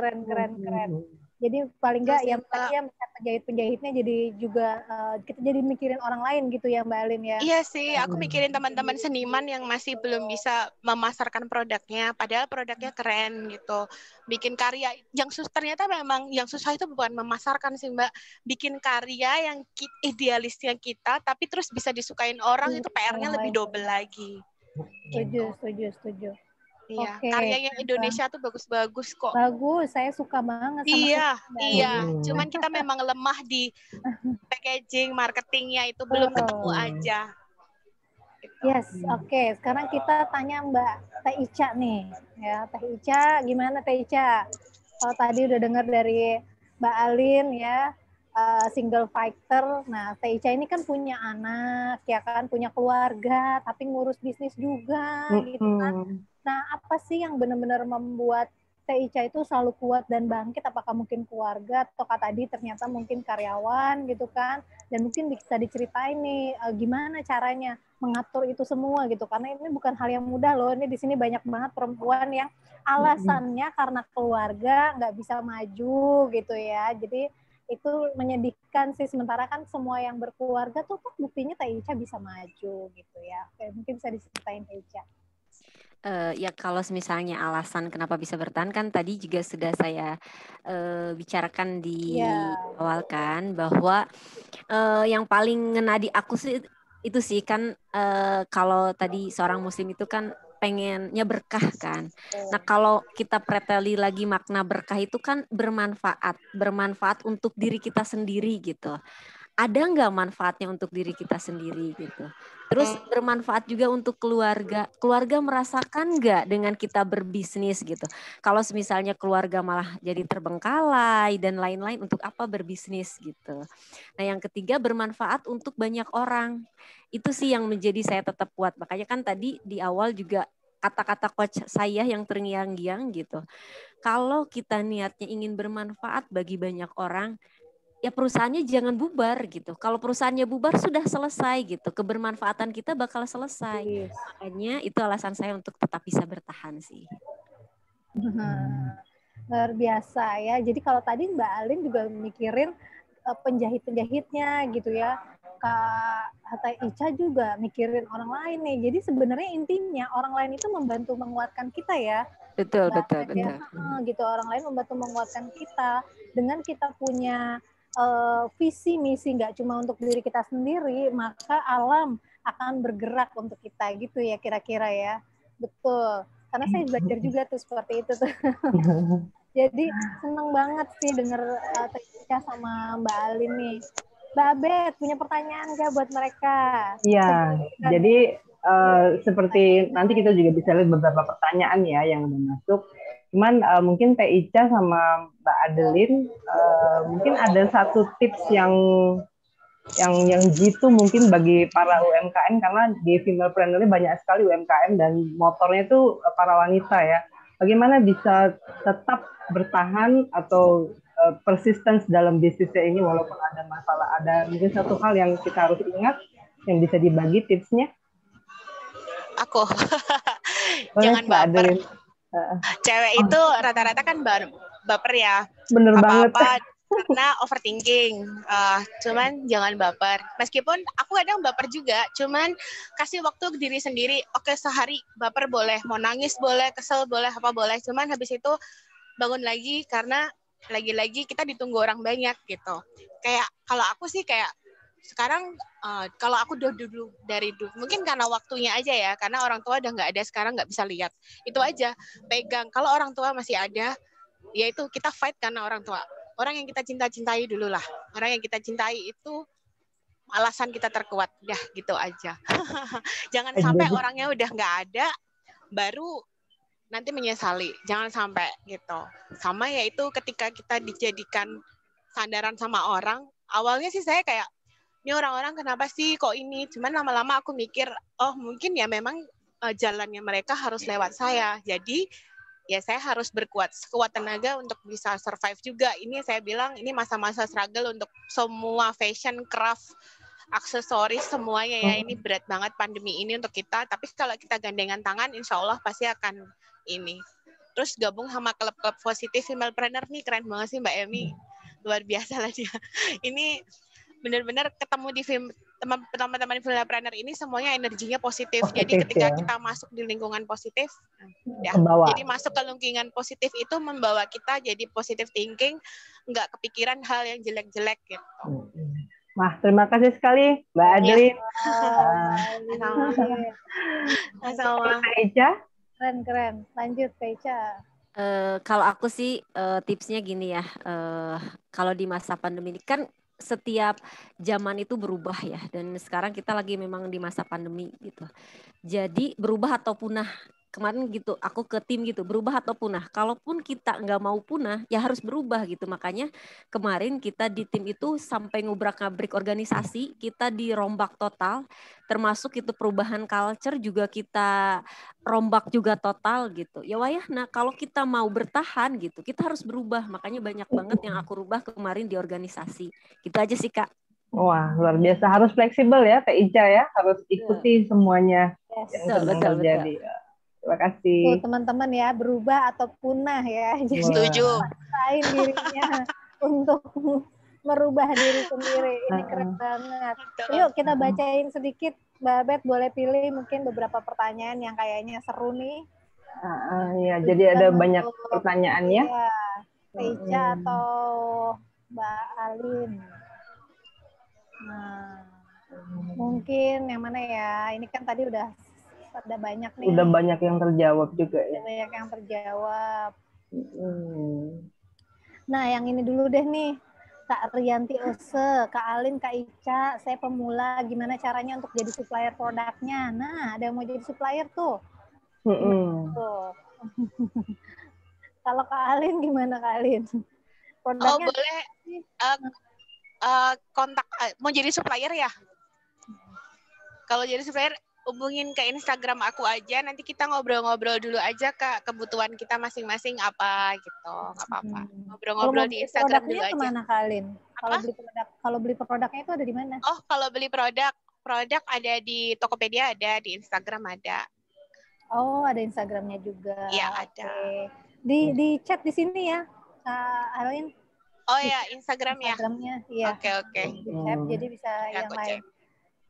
Jadi paling nggak Terus yang Mbak, tadi ya penjahit-penjahitnya jadi juga kita jadi mikirin orang lain gitu ya Mbak Alin ya. iya sih, aku mikirin teman-teman seniman yang masih belum bisa memasarkan produknya, padahal produknya keren gitu. Bikin karya yang ternyata memang yang susah itu bukan memasarkan sih Mbak, bikin karya yang idealisnya kita, tapi terus bisa disukain orang itu PR-nya lebih double lagi. Setuju. Iya, Oke. karyanya Indonesia tuh bagus-bagus kok. Bagus, saya suka banget sama Iya. Cuman kita memang lemah di packaging, marketingnya itu belum ketemu aja. Gitu. Yes, oke. Sekarang kita tanya Mbak Teh Ica nih. Ya, Teh Ica, gimana Teh Ica? Kalau tadi udah dengar dari Mbak Alin ya, single fighter. Nah, Teh Ica ini kan punya anak, ya kan, punya keluarga, tapi ngurus bisnis juga, gitu kan. Nah, apa sih yang benar-benar membuat Teh Ica itu selalu kuat dan bangkit? Apakah mungkin keluarga atau tadi ternyata mungkin karyawan gitu kan? Dan mungkin bisa diceritain nih gimana caranya mengatur itu semua gitu, karena ini bukan hal yang mudah loh. Ini di sini banyak banget perempuan yang alasannya karena keluarga nggak bisa maju gitu ya. Jadi itu menyedihkan sih, sementara kan semua yang berkeluarga tuh buktinya Teh Ica bisa maju gitu ya. Oke, mungkin bisa diceritain Teh Ica. Ya kalau misalnya alasan kenapa bisa bertahan kan tadi juga sudah saya bicarakan di awal kan, bahwa yang paling ngena di aku sih itu sih kan, kalau tadi seorang muslim itu kan pengennya berkah kan. Nah kalau kita preteli lagi makna berkah itu kan bermanfaat untuk diri kita sendiri gitu. Ada nggak manfaatnya untuk diri kita sendiri gitu. Terus bermanfaat juga untuk keluarga. Keluarga merasakan nggak dengan kita berbisnis gitu. Kalau misalnya keluarga malah jadi terbengkalai dan lain-lain, untuk apa berbisnis gitu. Nah yang ketiga bermanfaat untuk banyak orang. Itu sih yang menjadi saya tetap kuat. Makanya kan tadi di awal juga kata-kata coach saya yang terngiang-ngiang gitu. Kalau kita niatnya ingin bermanfaat bagi banyak orang, ya perusahaannya jangan bubar gitu. Kalau perusahaannya bubar sudah selesai gitu. Kebermanfaatan kita bakal selesai. Makanya itu alasan saya untuk tetap bisa bertahan sih. Luar biasa ya. Jadi kalau tadi Mbak Alin juga mikirin penjahit-penjahitnya gitu ya. Kak Teh Ica juga mikirin orang lain nih. Jadi sebenarnya intinya orang lain itu membantu menguatkan kita ya. Betul. Gitu, orang lain membantu menguatkan kita. Dengan kita punya visi misi nggak cuma untuk diri kita sendiri, maka alam akan bergerak untuk kita gitu ya kira-kira ya. Betul. Karena saya belajar juga tuh seperti itu tuh. Jadi seneng banget sih denger Teh Ica sama Mbak Alin nih. Mbak Abed punya pertanyaan nggak buat mereka? Iya, jadi seperti nanti kita juga bisa lihat beberapa pertanyaan ya yang udah masuk. Cuman mungkin Teh Ica sama Mbak Adeline mungkin ada satu tips yang jitu mungkin bagi para UMKM, karena di Female-preneur ini banyak sekali UMKM dan motornya itu para wanita ya. Bagaimana bisa tetap bertahan atau persistence dalam bisnisnya ini walaupun ada masalah? Ada mungkin satu hal yang kita harus ingat yang bisa dibagi tipsnya? Aku jangan baper. Cewek itu rata-rata kan baper ya. Bener apa-apa banget. Karena overthinking. Cuman jangan baper. Meskipun aku kadang baper juga, cuman kasih waktu ke diri sendiri. Oke, sehari baper boleh, mau nangis boleh, kesel boleh, apa boleh. Cuman habis itu bangun lagi, karena lagi-lagi kita ditunggu orang banyak gitu. Kayak kalau aku sih kayak sekarang kalau aku dulu mungkin karena waktunya aja ya, karena orang tua udah nggak ada sekarang, nggak bisa lihat, itu aja pegang. Kalau orang tua masih ada, ya itu kita fight karena orang tua, orang yang kita cintai dulu lah. Orang yang kita cintai itu alasan kita terkuat, dah gitu aja. Jangan sampai orangnya udah nggak ada baru nanti menyesali, jangan sampai gitu. Sama yaitu ketika kita dijadikan sandaran sama orang, awalnya sih saya kayak, ini orang-orang kenapa sih kok ini, cuman lama-lama aku mikir, oh mungkin ya memang jalannya mereka harus lewat saya, jadi ya saya harus sekuat tenaga untuk bisa survive juga. Ini saya bilang ini masa-masa struggle untuk semua fashion, craft, aksesoris semuanya ya. Ini berat banget pandemi ini untuk kita, tapi kalau kita gandengan tangan insya Allah pasti akan ini terus gabung sama klub-klub positif female planner nih, keren banget sih Mbak Emi, luar biasa lah dia. Ini benar-benar ketemu di teman-teman female planner ini semuanya energinya positif. Jadi ketika kita masuk di lingkungan positif, ya, jadi masuk ke lingkungan positif itu membawa kita jadi positive thinking, nggak kepikiran hal yang jelek-jelek gitu. Wah, terima kasih sekali Mbak Adlin. Sama-sama. Ica. Keren. Lanjut Ica. Kalau aku sih tipsnya gini ya, kalau di masa pandemi ini kan setiap zaman itu berubah ya, dan sekarang kita lagi memang di masa pandemi gitu. Jadi berubah atau punah. Kemarin gitu, aku ke tim gitu, berubah atau punah. Kalaupun kita nggak mau punah, ya harus berubah gitu. Makanya kemarin kita di tim itu sampai ngubrak-ngabrik organisasi, kita dirombak total, termasuk itu perubahan culture juga kita rombak juga total gitu. Ya wayah, nah kalau kita mau bertahan gitu, kita harus berubah. Makanya banyak banget yang aku rubah kemarin di organisasi. Gitu aja sih Kak. Wah, luar biasa. Harus fleksibel ya, Teh Ica ya. Harus ikuti semuanya yang sedang terjadi. Terima kasih. Tuh teman-teman ya, berubah atau punah ya. Jadi setuju. paksain dirinya untuk merubah diri sendiri. Ini keren banget. Yuk kita bacain sedikit. Mbak Bet boleh pilih mungkin beberapa pertanyaan yang kayaknya seru nih. Iya, jadi ada banyak pertanyaannya. Iya, Ica atau Mbak Alin. Nah, mungkin yang mana ya? Ini kan tadi udah ada banyak nih. Udah banyak yang terjawab juga ya. Banyak yang terjawab. Nah, yang ini dulu deh nih. Kak Rianti Ose, Kak Alin, Kak Ica, saya pemula, gimana caranya untuk jadi supplier produknya? Nah, ada yang mau jadi supplier tuh. Tuh. Kalau Kak Alin gimana Kak Alin? Produknya boleh kontak, mau jadi supplier ya? Kalau jadi supplier, hubungin ke Instagram aku aja, nanti kita ngobrol-ngobrol dulu aja Kak, kebutuhan kita masing-masing apa gitu, nggak apa-apa. Ngobrol-ngobrol di Instagram dulu aja. Kemana Kak Alin? Kalau beli produknya itu ada di mana? Oh, kalau beli produk ada di Tokopedia, ada di Instagram ada. Oh, ada Instagramnya juga. Iya, ada. Di chat di sini ya, Kak Alin. Oh ya, Instagramnya. Iya. Oke. Di chat, jadi bisa ya, yang lain.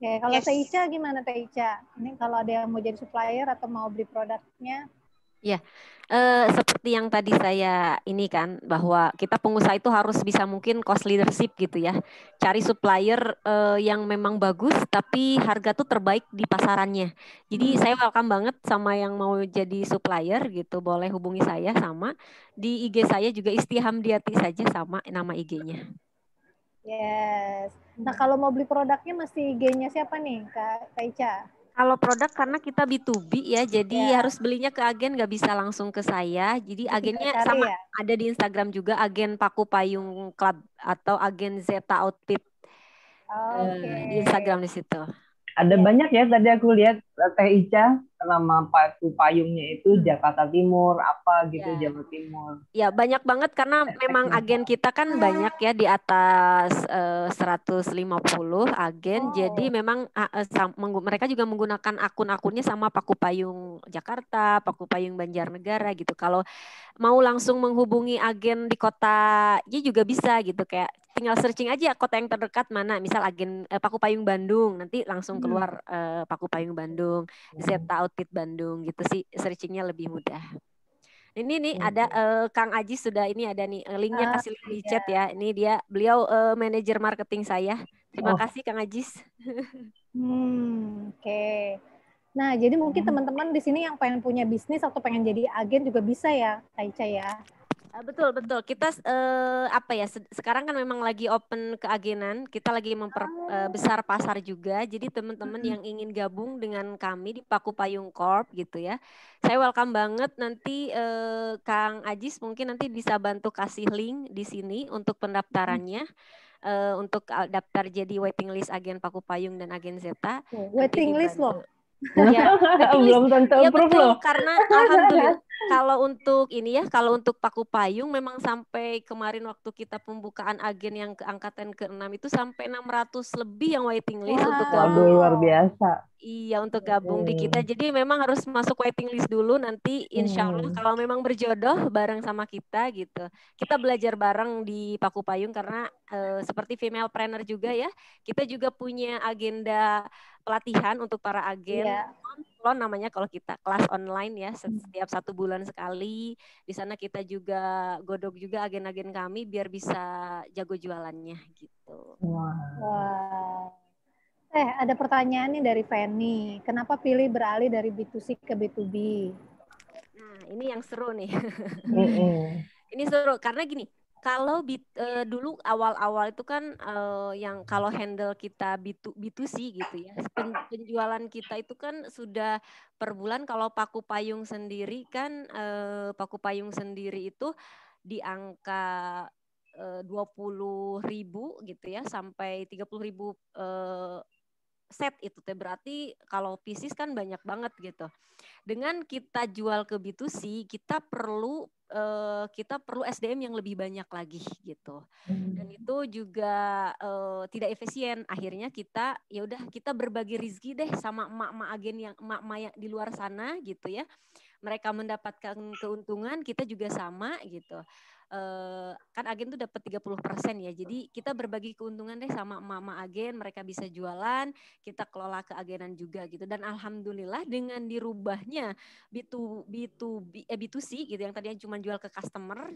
Oke, kalau Teh Ica gimana Teh Ica? Ini kalau ada yang mau jadi supplier atau mau beli produknya? Ya, seperti yang tadi saya ini kan, bahwa kita pengusaha itu harus bisa mungkin cost leadership gitu ya. Cari supplier yang memang bagus, tapi harga tuh terbaik di pasarannya. Jadi saya welcome banget sama yang mau jadi supplier gitu, boleh hubungi saya sama. Di IG saya juga Istihamdiati saja sama nama IG-nya. Yes. Nah kalau mau beli produknya mesti IG-nya siapa nih Kak Ica? Kalau produk karena kita B2B ya, jadi harus belinya ke agen, nggak bisa langsung ke saya. Jadi agennya sama ada di Instagram juga, agen Paku Payung Club atau agen Zeta Outfit. Di Instagram di situ. Ada banyak ya, tadi aku lihat Teh Ica nama Paku Payungnya itu Jakarta Timur, apa gitu, Jawa Timur. Ya banyak banget karena memang agen kita kan banyak ya, di atas 150 agen. Jadi memang mereka juga menggunakan akun-akunnya sama Paku Payung Jakarta, Paku Payung Banjarnegara gitu. Kalau mau langsung menghubungi agen di kota juga bisa gitu, kayak tinggal searching aja kota yang terdekat mana, misal agen Paku Payung Bandung, nanti langsung keluar Paku Payung Bandung, Zeta Outfit Bandung gitu sih, searchingnya lebih mudah. Ini nih ada Kang Aji sudah ini ada nih linknya, kasih link di chat ya. Ini beliau manajer marketing saya. Terima kasih Kang Ajis. Oke. Nah, jadi mungkin teman-teman di sini yang pengen punya bisnis atau pengen jadi agen juga bisa ya, Kak Ica ya. Betul. Kita sekarang kan memang lagi open keagenan. Kita lagi memperbesar pasar juga. Jadi teman-teman yang ingin gabung dengan kami di Paku Payung Corp gitu ya. Saya welcome banget. Nanti Kang Ajis mungkin nanti bisa bantu kasih link di sini untuk pendaftarannya. Untuk daftar jadi waiting list agen Paku Payung dan agen Zeta. Waiting list loh. Ya, waiting list. Belum tentu Ya approve betul, loh. karena alhamdulillah kalau untuk Paku Payung memang sampai kemarin waktu kita pembukaan agen yang keangkatan ke-6 itu sampai 600 lebih yang waiting list untuk Waduh, gabung. luar biasa. Iya, untuk gabung di kita. Jadi memang harus masuk waiting list dulu, nanti insya Allah kalau memang berjodoh bareng sama kita gitu. Kita belajar bareng di Paku Payung karena seperti female planner juga ya, kita juga punya agenda pelatihan untuk para agen. Lo namanya kalau kita kelas online ya, setiap 1 bulan sekali. Di sana kita juga godok juga agen-agen kami biar bisa jago jualannya gitu. Wah. Ada pertanyaan nih dari Fanny. Kenapa pilih beralih dari B2C ke B2B? Nah, ini yang seru nih. Ini seru karena gini, kalau dulu awal-awal itu kan yang kalau handle kita B2C gitu ya, penjualan kita itu kan sudah per bulan. Kalau Paku Payung sendiri kan, Paku Payung sendiri itu di angka 20.000 gitu ya, sampai 30.000 set itu teh, berarti kalau pieces kan banyak banget gitu. Dengan kita jual ke B2C, kita perlu SDM yang lebih banyak lagi gitu. Dan itu juga tidak efisien. Akhirnya kita kita berbagi rezeki deh sama emak-emak agen yang emak-emak di luar sana gitu ya. Mereka mendapatkan keuntungan, kita juga sama gitu. Kan agen tuh dapat 30% ya. Jadi kita berbagi keuntungan deh sama emak-emak agen, mereka bisa jualan, kita kelola keagenan juga gitu. Dan alhamdulillah dengan dirubahnya B2C gitu, yang tadinya cuma jual ke customer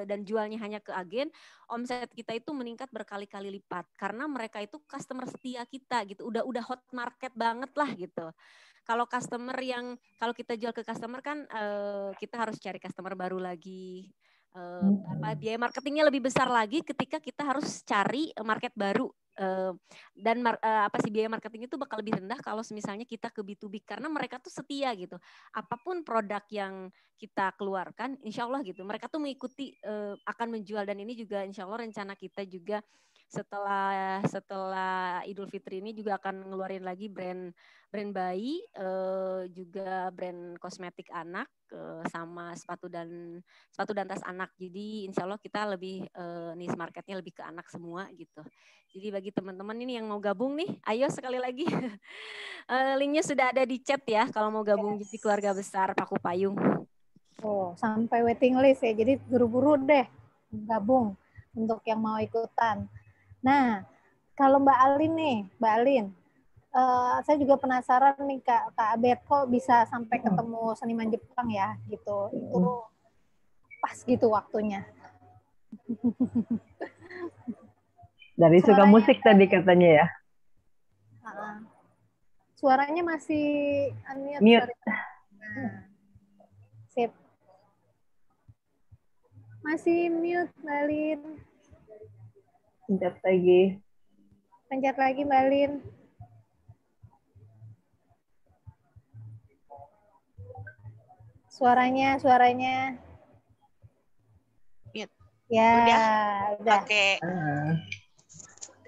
dan jualnya hanya ke agen, omset kita itu meningkat berkali-kali lipat karena mereka itu customer setia kita gitu. Udah hot market banget lah gitu. Kalau kita jual ke customer kan kita harus cari customer baru lagi. Biaya marketingnya lebih besar lagi ketika kita harus cari market baru, dan biaya marketing itu bakal lebih rendah kalau misalnya kita ke B2B karena mereka tuh setia gitu. Apapun produk yang kita keluarkan, insya Allah gitu, mereka tuh mengikuti, akan menjual. Dan ini juga insya Allah rencana kita juga setelah Idul Fitri ini juga akan ngeluarin lagi brand bayi, juga brand kosmetik anak, sama sepatu dan tas anak. Jadi insya Allah kita lebih niche marketnya lebih ke anak semua gitu. Jadi bagi teman-teman ini yang mau gabung nih, ayo sekali lagi linknya sudah ada di chat ya kalau mau gabung jadi keluarga besar Paku Payung. Sampai waiting list ya. Jadi buru-buru deh gabung untuk yang mau ikutan. Nah, kalau Mbak Alin, saya juga penasaran nih Kak Abed, kok bisa sampai ketemu seniman Jepang ya gitu. Itu pas gitu waktunya. Dari suka musik tadi katanya ya. Suaranya masih mute. Sip. Masih mute, Mbak Alin. Pencet lagi, Mbak Alin. Suaranya. Mute. Ya, udah. Oke.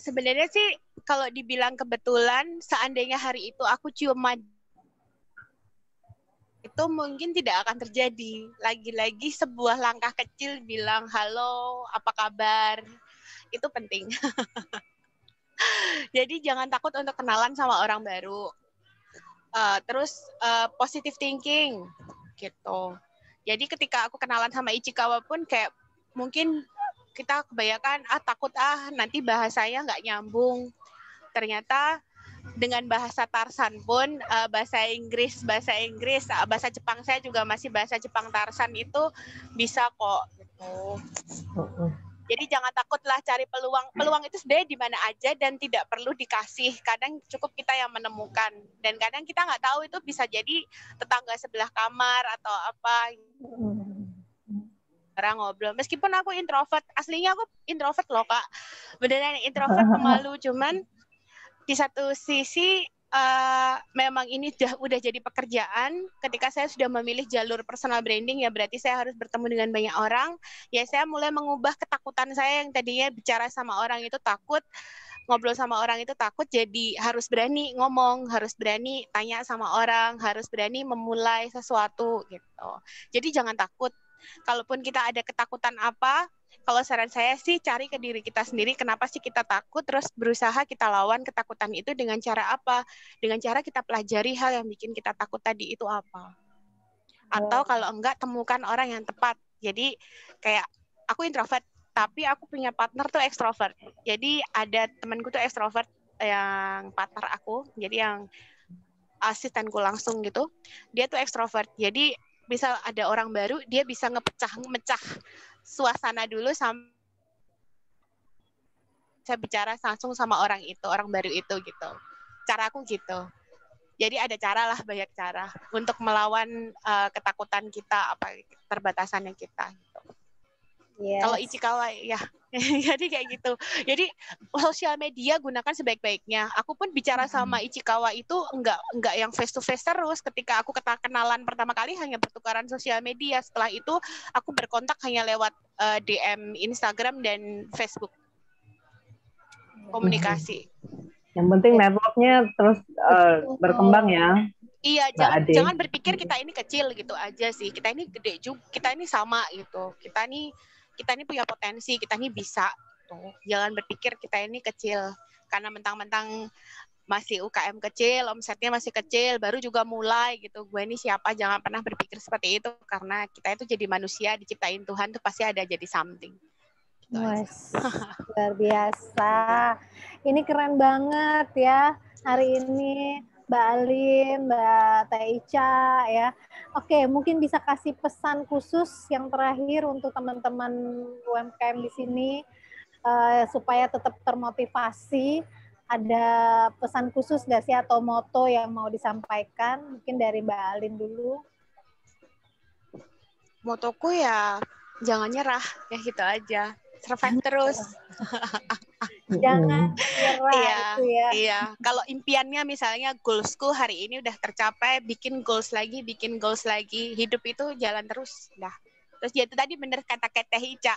Sebenarnya sih kalau dibilang kebetulan, seandainya hari itu aku cuma itu mungkin tidak akan terjadi. Lagi-lagi sebuah langkah kecil bilang halo, apa kabar, itu penting. Jadi jangan takut untuk kenalan sama orang baru. Terus positive thinking gitu. Jadi ketika aku kenalan sama Ichikawa pun kayak mungkin kita kebanyakan takut nanti bahasanya nggak nyambung. Ternyata dengan bahasa Tarsan pun bahasa Inggris, bahasa Jepang saya juga masih bahasa Jepang Tarsan itu bisa kok gitu. Jadi jangan takutlah cari peluang. Peluang itu sebenarnya di mana aja dan tidak perlu dikasih. Kadang cukup kita yang menemukan. Dan kadang kita nggak tahu itu bisa jadi tetangga sebelah kamar atau apa. Orang ngobrol. Meskipun aku introvert, aslinya aku introvert loh Kak. Beneran introvert, pemalu. Cuman di satu sisi memang ini udah jadi pekerjaan. Ketika saya sudah memilih jalur personal branding, ya berarti saya harus bertemu dengan banyak orang. Ya saya mulai mengubah ketakutan saya yang tadinya bicara sama orang itu takut, ngobrol sama orang itu takut, jadi harus berani ngomong, harus berani tanya sama orang, harus berani memulai sesuatu gitu. Jadi jangan takut. Kalaupun kita ada ketakutan apa, kalau saran saya sih cari ke diri kita sendiri, kenapa sih kita takut, terus berusaha kita lawan ketakutan itu dengan cara apa? Dengan cara kita pelajari hal yang bikin kita takut tadi itu apa. Atau kalau enggak, temukan orang yang tepat. Jadi kayak aku introvert, tapi aku punya partner tuh ekstrovert. Jadi ada temanku tuh ekstrovert yang partner aku, jadi yang asistenku langsung gitu. Dia tuh ekstrovert. Jadi bisa ada orang baru, dia bisa mecah suasana dulu sampai saya bicara langsung sama orang itu, orang baru itu gitu. Cara aku gitu. Jadi ada cara lah, banyak cara untuk melawan ketakutan kita, apa terbatasannya kita. Gitu. Yes. Kalau Ichikawa ya, jadi kayak gitu. Jadi sosial media gunakan sebaik-baiknya. Aku pun bicara sama Ichikawa itu enggak yang face to face terus. Ketika aku kenalan pertama kali hanya pertukaran sosial media. Setelah itu aku berkontak hanya lewat DM Instagram dan Facebook. Komunikasi. Yang penting networknya terus berkembang ya. Iya, jangan berpikir kita ini kecil gitu aja sih. Kita ini gede juga, kita ini sama gitu. Kita ini punya potensi, kita ini bisa. Tuh. Jangan berpikir kita ini kecil. Karena mentang-mentang masih UKM kecil, omsetnya masih kecil, baru juga mulai gitu. Gue ini siapa? Jangan pernah berpikir seperti itu. Karena kita itu jadi manusia, diciptain Tuhan tuh pasti ada jadi something. Wes, luar biasa. Ini keren banget ya hari ini Mbak Alin, Mbak Taicha ya. Oke, mungkin bisa kasih pesan khusus yang terakhir untuk teman-teman UMKM di sini supaya tetap termotivasi. Ada pesan khusus nggak sih atau moto yang mau disampaikan? Mungkin dari Mbak Alin dulu. Motoku ya jangan nyerah, ya gitu aja. Survive terus. Jangan nyerah itu ya. Iya. Kalau impiannya misalnya goalsku hari ini udah tercapai, bikin goals lagi. Hidup itu jalan terus. Dah. Terus ya itu tadi bener kata Teh Ica.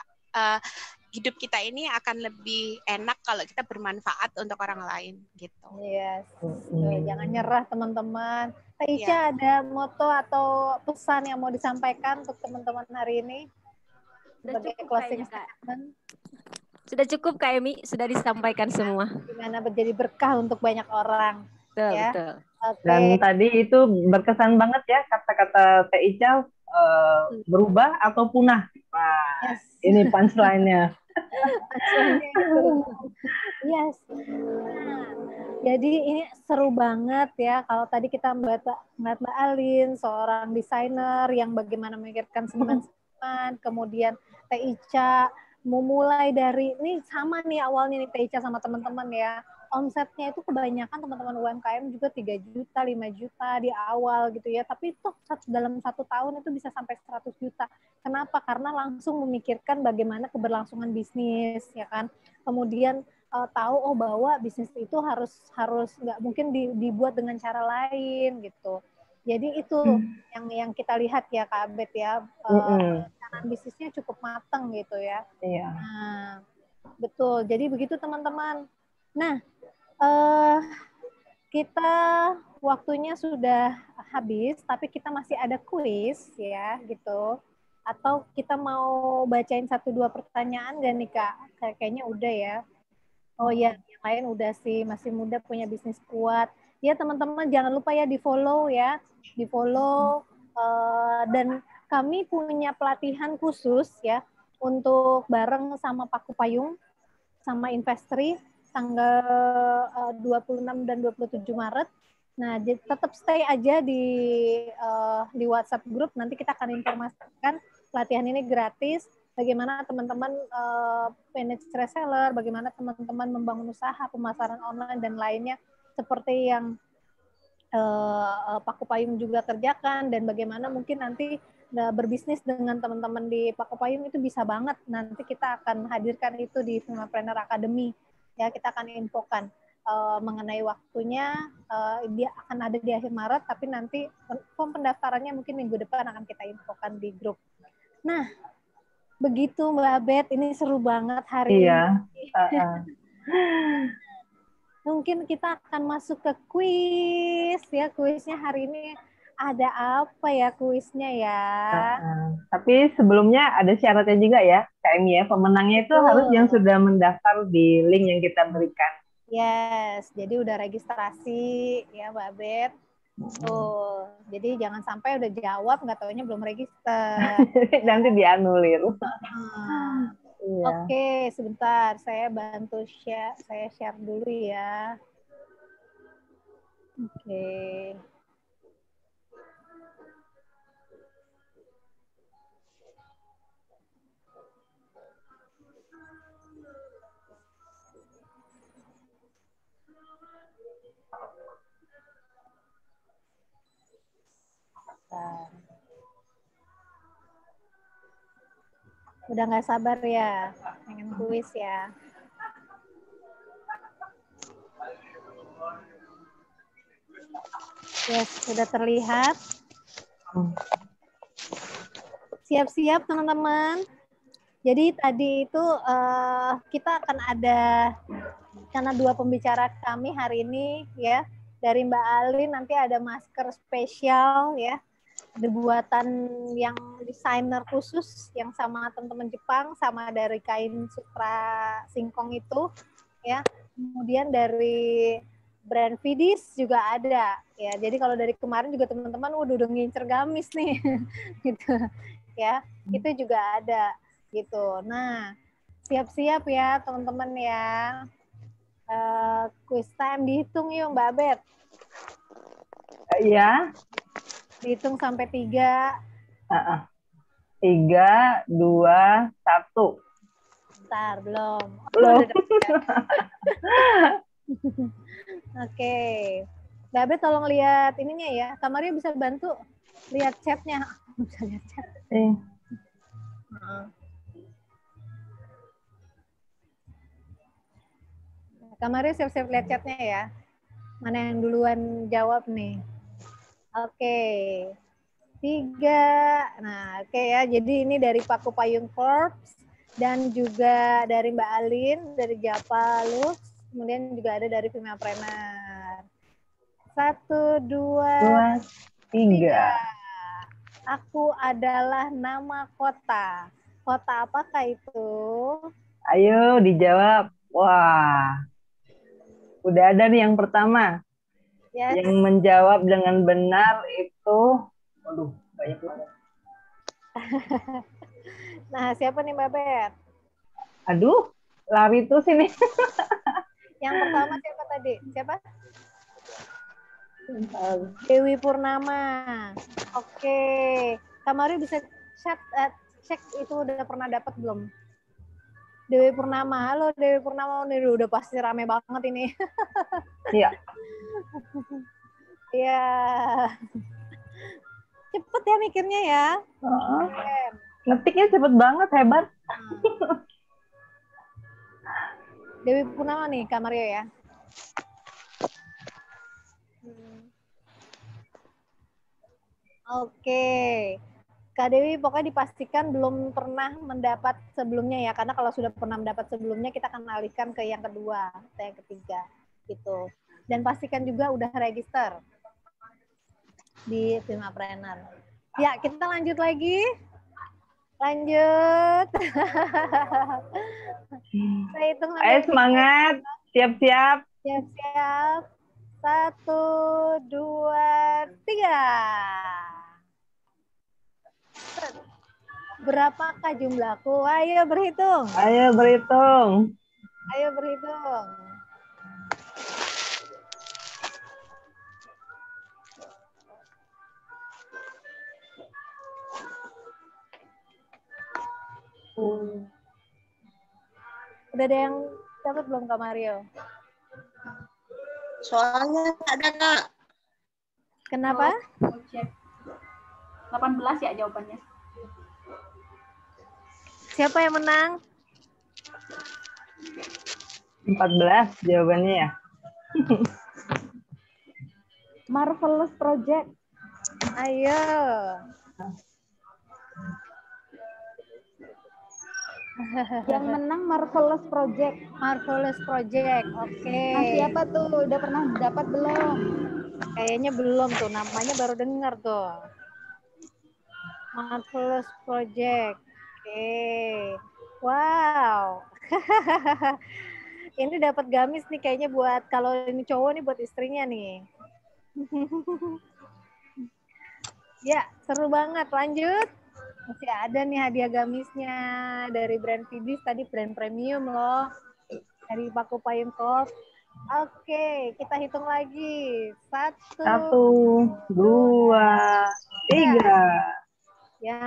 Hidup kita ini akan lebih enak kalau kita bermanfaat untuk orang lain gitu. Yes. Jangan nyerah teman-teman. Teh Ica ada moto atau pesan yang mau disampaikan untuk teman-teman hari ini? Sebagai closing statement. Sudah cukup Kak Emi, sudah disampaikan semua. Gimana menjadi berkah untuk banyak orang. Betul, ya. betul. Okay. Dan tadi itu berkesan banget ya kata-kata Teh Ica, berubah atau punah. Nah, yes. Ini punchline-nya. Yes. Nah, jadi ini seru banget ya. Kalau tadi kita melihat Mbak Alin, seorang desainer yang bagaimana memikirkan seniman-seniman, kemudian Teh Ica memulai dari ini sama nih awalnya nih Teh Ica sama teman-teman ya. Omsetnya itu kebanyakan teman-teman UMKM juga 3 juta, 5 juta di awal gitu ya. Tapi itu dalam 1 tahun itu bisa sampai 100 juta. Kenapa? Karena langsung memikirkan bagaimana keberlangsungan bisnis ya kan. Kemudian tahu bahwa bisnis itu harus nggak mungkin dibuat dengan cara lain gitu. Jadi itu yang kita lihat ya Kak Abed ya, perencanaan bisnisnya cukup matang gitu ya. Iya. Nah, betul. Jadi begitu teman-teman. Nah, kita waktunya sudah habis, tapi kita masih ada kuis ya gitu. Atau kita mau bacain 1-2 pertanyaan gak nih Kak? Kayaknya udah ya. Oh ya, yang lain udah sih, masih muda punya bisnis kuat. Ya teman-teman jangan lupa ya di-follow ya. Di-follow dan kami punya pelatihan khusus ya untuk bareng sama Paku Payung sama Investri tanggal 26 dan 27 Maret. Nah, tetap stay aja di WhatsApp group, nanti kita akan informasikan pelatihan ini gratis. Bagaimana teman-teman manage reseller, bagaimana teman-teman membangun usaha, pemasaran online dan lainnya seperti yang Paku Payung juga kerjakan, dan bagaimana mungkin nanti berbisnis dengan teman-teman di Paku Payung itu bisa banget. Nanti kita akan hadirkan itu di Filmpreneur Academy. Ya, kita akan infokan mengenai waktunya. Dia akan ada di akhir Maret, tapi nanti form pendaftarannya mungkin minggu depan akan kita infokan di grup. Nah, begitu Mbak Abed, ini seru banget hari ini. mungkin kita akan masuk ke kuis ya. Kuisnya hari ini ada apa ya kuisnya ya? Tapi sebelumnya ada syaratnya juga ya, Kak Emi ya. Pemenangnya itu harus yang sudah mendaftar di link yang kita berikan. Yes, jadi udah registrasi ya Mbak Bet. Tuh, jadi jangan sampai udah jawab nggak taunya belum register. Nanti dianulir. Iya. Oke, sebentar saya bantu share, saya share dulu ya. Oke. Udah nggak sabar ya, pengen kuis ya. Yes, sudah terlihat. Siap-siap teman-teman. Jadi tadi itu kita akan ada, karena 2 pembicara kami hari ini ya, dari Mbak Alin nanti ada masker spesial ya, buatan yang desainer khusus yang sama teman-teman Jepang, sama dari kain sutra singkong itu ya. Kemudian dari brand Vidis juga ada ya. Jadi kalau dari kemarin juga teman-teman udah ngincer gamis nih gitu ya. Itu juga ada gitu. Nah, siap-siap ya teman-teman ya. Quiz time dihitung yuk Mbak Bet. Iya. Dihitung sampai 3. 3, 2, 1. Bentar, belum. Belum. Oke. Mbak Bet tolong lihat ininya ya. Kamarnya bisa bantu lihat chatnya. Bisa lihat chat. Kamarnya siap-siap lihat chatnya ya. Mana yang duluan jawab nih? Oke. 3. Nah, oke ya. Jadi ini dari Paku Payung Corps dan juga dari Mbak Alin dari Japalus, kemudian juga ada dari Filmapreneur. 1, 2, 3. Aku adalah nama kota. Kota apakah itu? Ayo dijawab. Wah. Udah ada nih yang pertama. Yes. Yang menjawab dengan benar itu, waduh, banyak banget. Nah, siapa nih Mbak Bet? Aduh, lari tuh sini. Yang pertama siapa tadi? Siapa? Dewi Purnama. Oke. Kamari bisa cek itu udah pernah dapat belum? Dewi Purnama. Halo Dewi Purnama, ini udah pasti rame banget ini. Iya. Iya. Cepet ya mikirnya ya. Ngetiknya cepet banget, hebat. Dewi Purnama nih, Kak Mario ya. Oke. Kak Dewi pokoknya dipastikan belum pernah mendapat sebelumnya ya, karena kalau sudah pernah mendapat sebelumnya kita akan alihkan ke yang kedua atau yang ketiga gitu. Dan pastikan juga udah register di Filmapreneur. Ya, kita lanjut lagi. Lanjut. Saya hitung. Ayo semangat, siap-siap. Siap-siap. 1, 2, 3. Berapakah jumlahku? Ayo berhitung. Ayo berhitung. Ayo berhitung. Udah ada yang dapat belum Kak Mario? Soalnya ada Kak. Kenapa? 18 ya jawabannya. Siapa yang menang? 14 jawabannya ya. Marvelous Project. Ayo. Yang menang Marvelous Project. Marvelous Project. Oke. Nah, siapa tuh? Udah pernah dapat belum? Kayaknya belum tuh, namanya baru dengar tuh. Marvelous Project. Oke. Wow. Ini dapat gamis nih kayaknya buat, kalau ini cowok nih buat istrinya nih. Ya, seru banget. Lanjut. Masih ada nih hadiah gamisnya dari brand Fibis, tadi brand premium loh. Dari Paku Payung Talk. Oke, kita hitung lagi. 1, 2, 3. Ya,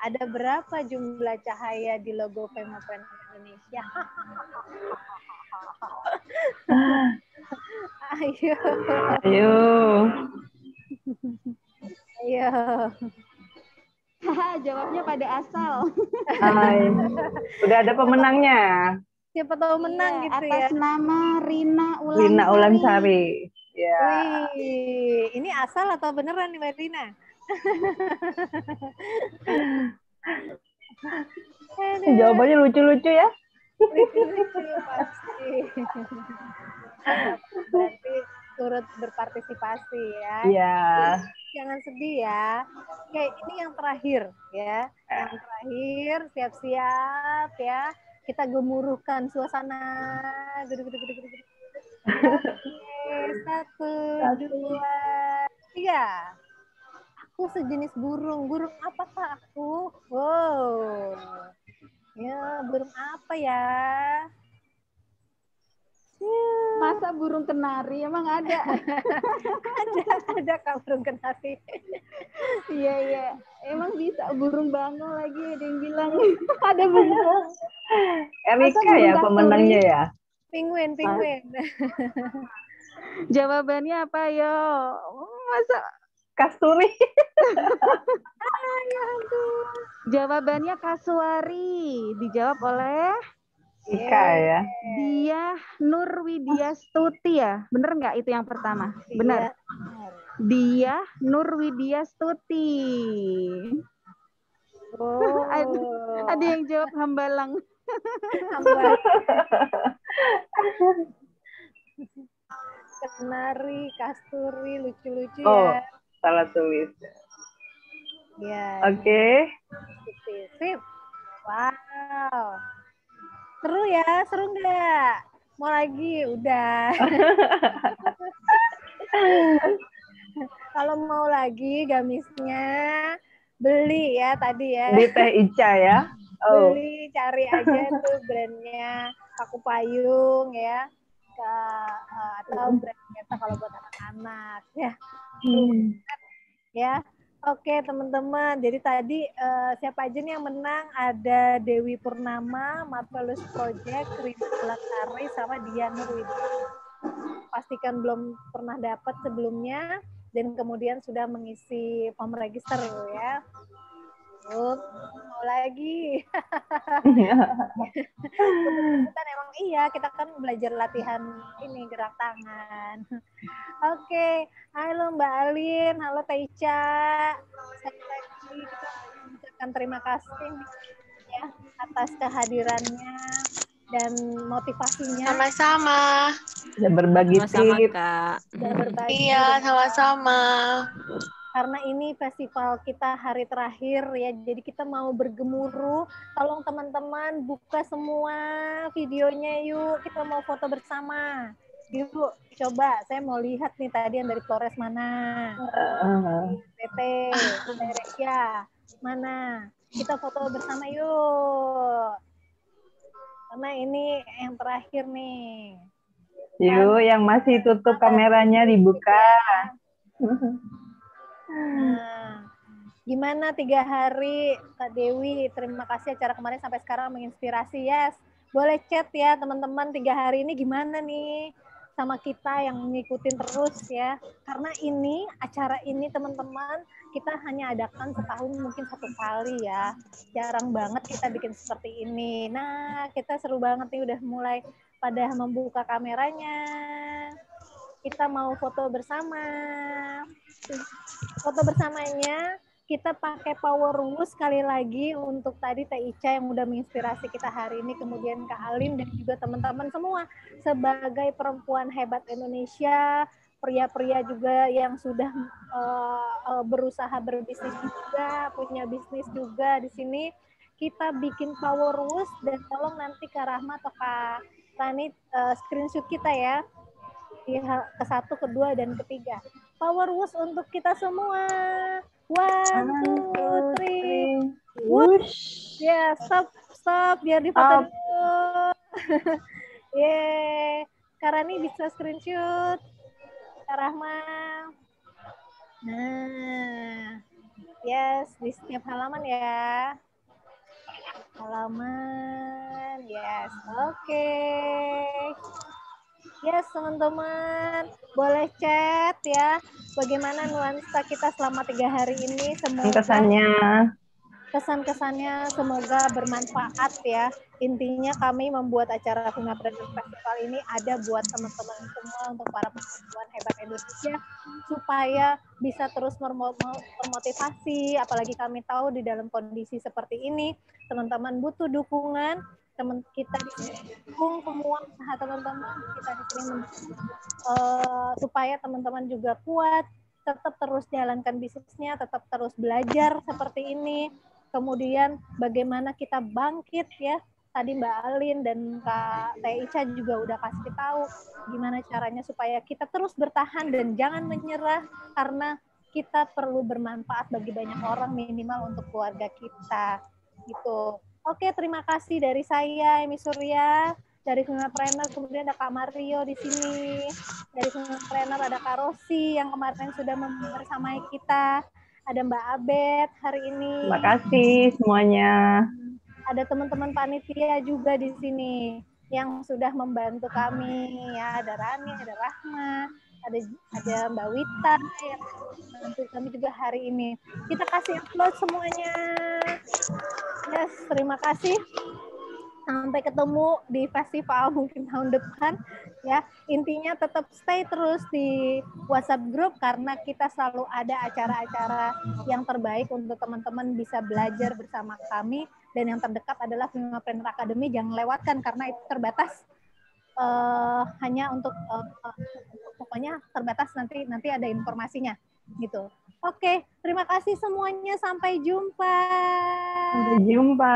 ada berapa jumlah cahaya di logo Femapen Indonesia? Ayo. Ayo. Ayo. Jawabnya pada asal. Hai. Udah ada pemenangnya. Siapa tahu menang gitu atas ya. nama Rina Ulansari. Rina Ulansari. Ya. Wih, ini asal atau beneran nih Mbak Rina? Jawabannya lucu-lucu ya. Lucu-lucu pasti. Berarti turut berpartisipasi ya. Iya. Jangan sedih ya. Oke, ini yang terakhir ya. Yang terakhir, siap-siap ya. Kita gemuruhkan suasana. Oke, 1, 2, 3. Aku sejenis burung. Burung apakah aku? Wow. Ya, burung apa ya? Masa burung kenari? Emang ada? ada Kak burung kenari. Iya. Emang bisa burung bangau lagi ada yang bilang. Ada burung. Erika ya pemenangnya ya? Penguin. Jawabannya apa yo? Masa Kasturi. jawabannya Kasuari. Dijawab oleh Ika ya. Diah Nurwidyastuti ya. Bener nggak itu yang pertama? Benar. Diah Nurwidyastuti. Oh. Ada yang jawab Hambalang. Kenari, kasturi, lucu-lucu Oh, ya. salah tulis. Ya. Oke. Sip. Wow. Seru ya, seru nggak? Mau lagi? Udah. Kalau mau lagi gamisnya, beli ya tadi ya. Di Teh Ica ya. Oh. Beli, cari aja tuh brandnya Paku Payung ya. Atau brand kita kalau buat anak-anak ya. Ya. Oke teman-teman, jadi tadi siapa aja nih yang menang? Ada Dewi Purnama, Marvelous Project, Rina Ulansari, sama Diah Nurwidya. Pastikan belum pernah dapat sebelumnya dan kemudian sudah mengisi form register ya. Mau lagi. Kebetulan emang iya, kita kan belajar latihan ini gerak tangan. Oke, halo Mbak Alin, halo Taicha. Sekali lagi kita mengucapkan terima kasih ya atas kehadirannya dan motivasinya. Sama-sama. Sudah berbagi tips. Sudah berbagi. Iya, sama-sama. Karena ini festival kita hari terakhir ya, jadi kita mau bergemuruh. Tolong teman-teman buka semua videonya yuk, kita mau foto bersama. Yuk, coba saya mau lihat nih tadi yang dari Flores mana. PT, Resia, mana. Kita foto bersama yuk. Karena ini yang terakhir nih. Yuk, yang masih tutup kameranya dibuka. Nah, gimana 3 hari Kak Dewi? Terima kasih acara kemarin sampai sekarang menginspirasi. Yes, boleh chat ya teman-teman 3 hari ini gimana nih sama kita yang ngikutin terus ya. Karena ini acara ini teman-teman kita hanya adakan setahun mungkin 1 kali ya. Jarang banget kita bikin seperti ini. Nah, kita seru banget nih udah mulai pada membuka kameranya. Kita mau foto bersama. Foto bersamanya kita pakai power rules sekali lagi untuk tadi Teh Ica yang udah menginspirasi kita hari ini, kemudian Kak Alim dan juga teman-teman semua sebagai perempuan hebat Indonesia, pria-pria juga yang sudah berusaha berbisnis juga, punya bisnis juga di sini. Kita bikin power rules dan tolong nanti Kak Rahma atau Kak Rani screenshot kita ya ke 1, kedua, dan ketiga. Power rules untuk kita semua. 1, 2, 3. Whoosh. Ya, stop biar difoto dulu. Yeay. Kak Rani bisa screenshot. Kak Rahma. Nah. Yes, di setiap halaman ya. Halaman. Yes, oke. Yes, teman-teman, boleh chat ya. Bagaimana nuansa kita selama 3 hari ini? Semoga kesan-kesannya semoga bermanfaat ya. Intinya kami membuat acara Femapreneur Festival ini ada buat teman-teman semua, untuk para perempuan hebat Indonesia, supaya bisa terus termotivasi. Apalagi kami tahu di dalam kondisi seperti ini, teman-teman butuh dukungan. Teman kita di sini dukung semua usaha teman-teman kita di sini supaya teman-teman juga kuat, tetap terus jalankan bisnisnya, tetap terus belajar seperti ini. Kemudian bagaimana kita bangkit ya. Tadi Mbak Alin dan Kak Teh Ica juga udah kasih tahu gimana caranya supaya kita terus bertahan dan jangan menyerah, karena kita perlu bermanfaat bagi banyak orang, minimal untuk keluarga kita gitu. Oke, terima kasih dari saya, Emi Surya, dari Femapreneur. Kemudian ada Kak Mario di sini. Dari Femapreneur ada Kak Rosi yang kemarin sudah bersamai kita. Ada Mbak Abed hari ini. Terima kasih semuanya. Ada teman-teman panitia juga di sini yang sudah membantu kami. Ya, ada Rani, ada Rahma, ada Mbak Wita yang membantu kami juga hari ini. Kita kasih upload semuanya. Yes, terima kasih. Sampai ketemu di festival mungkin tahun depan ya. Intinya tetap stay terus di WhatsApp group, karena kita selalu ada acara-acara yang terbaik untuk teman-teman bisa belajar bersama kami, dan yang terdekat adalah Femapreneur Academy. Jangan lewatkan karena itu terbatas, hanya untuk pokoknya terbatas, nanti ada informasinya gitu. Oke, terima kasih semuanya, sampai jumpa. Sampai jumpa.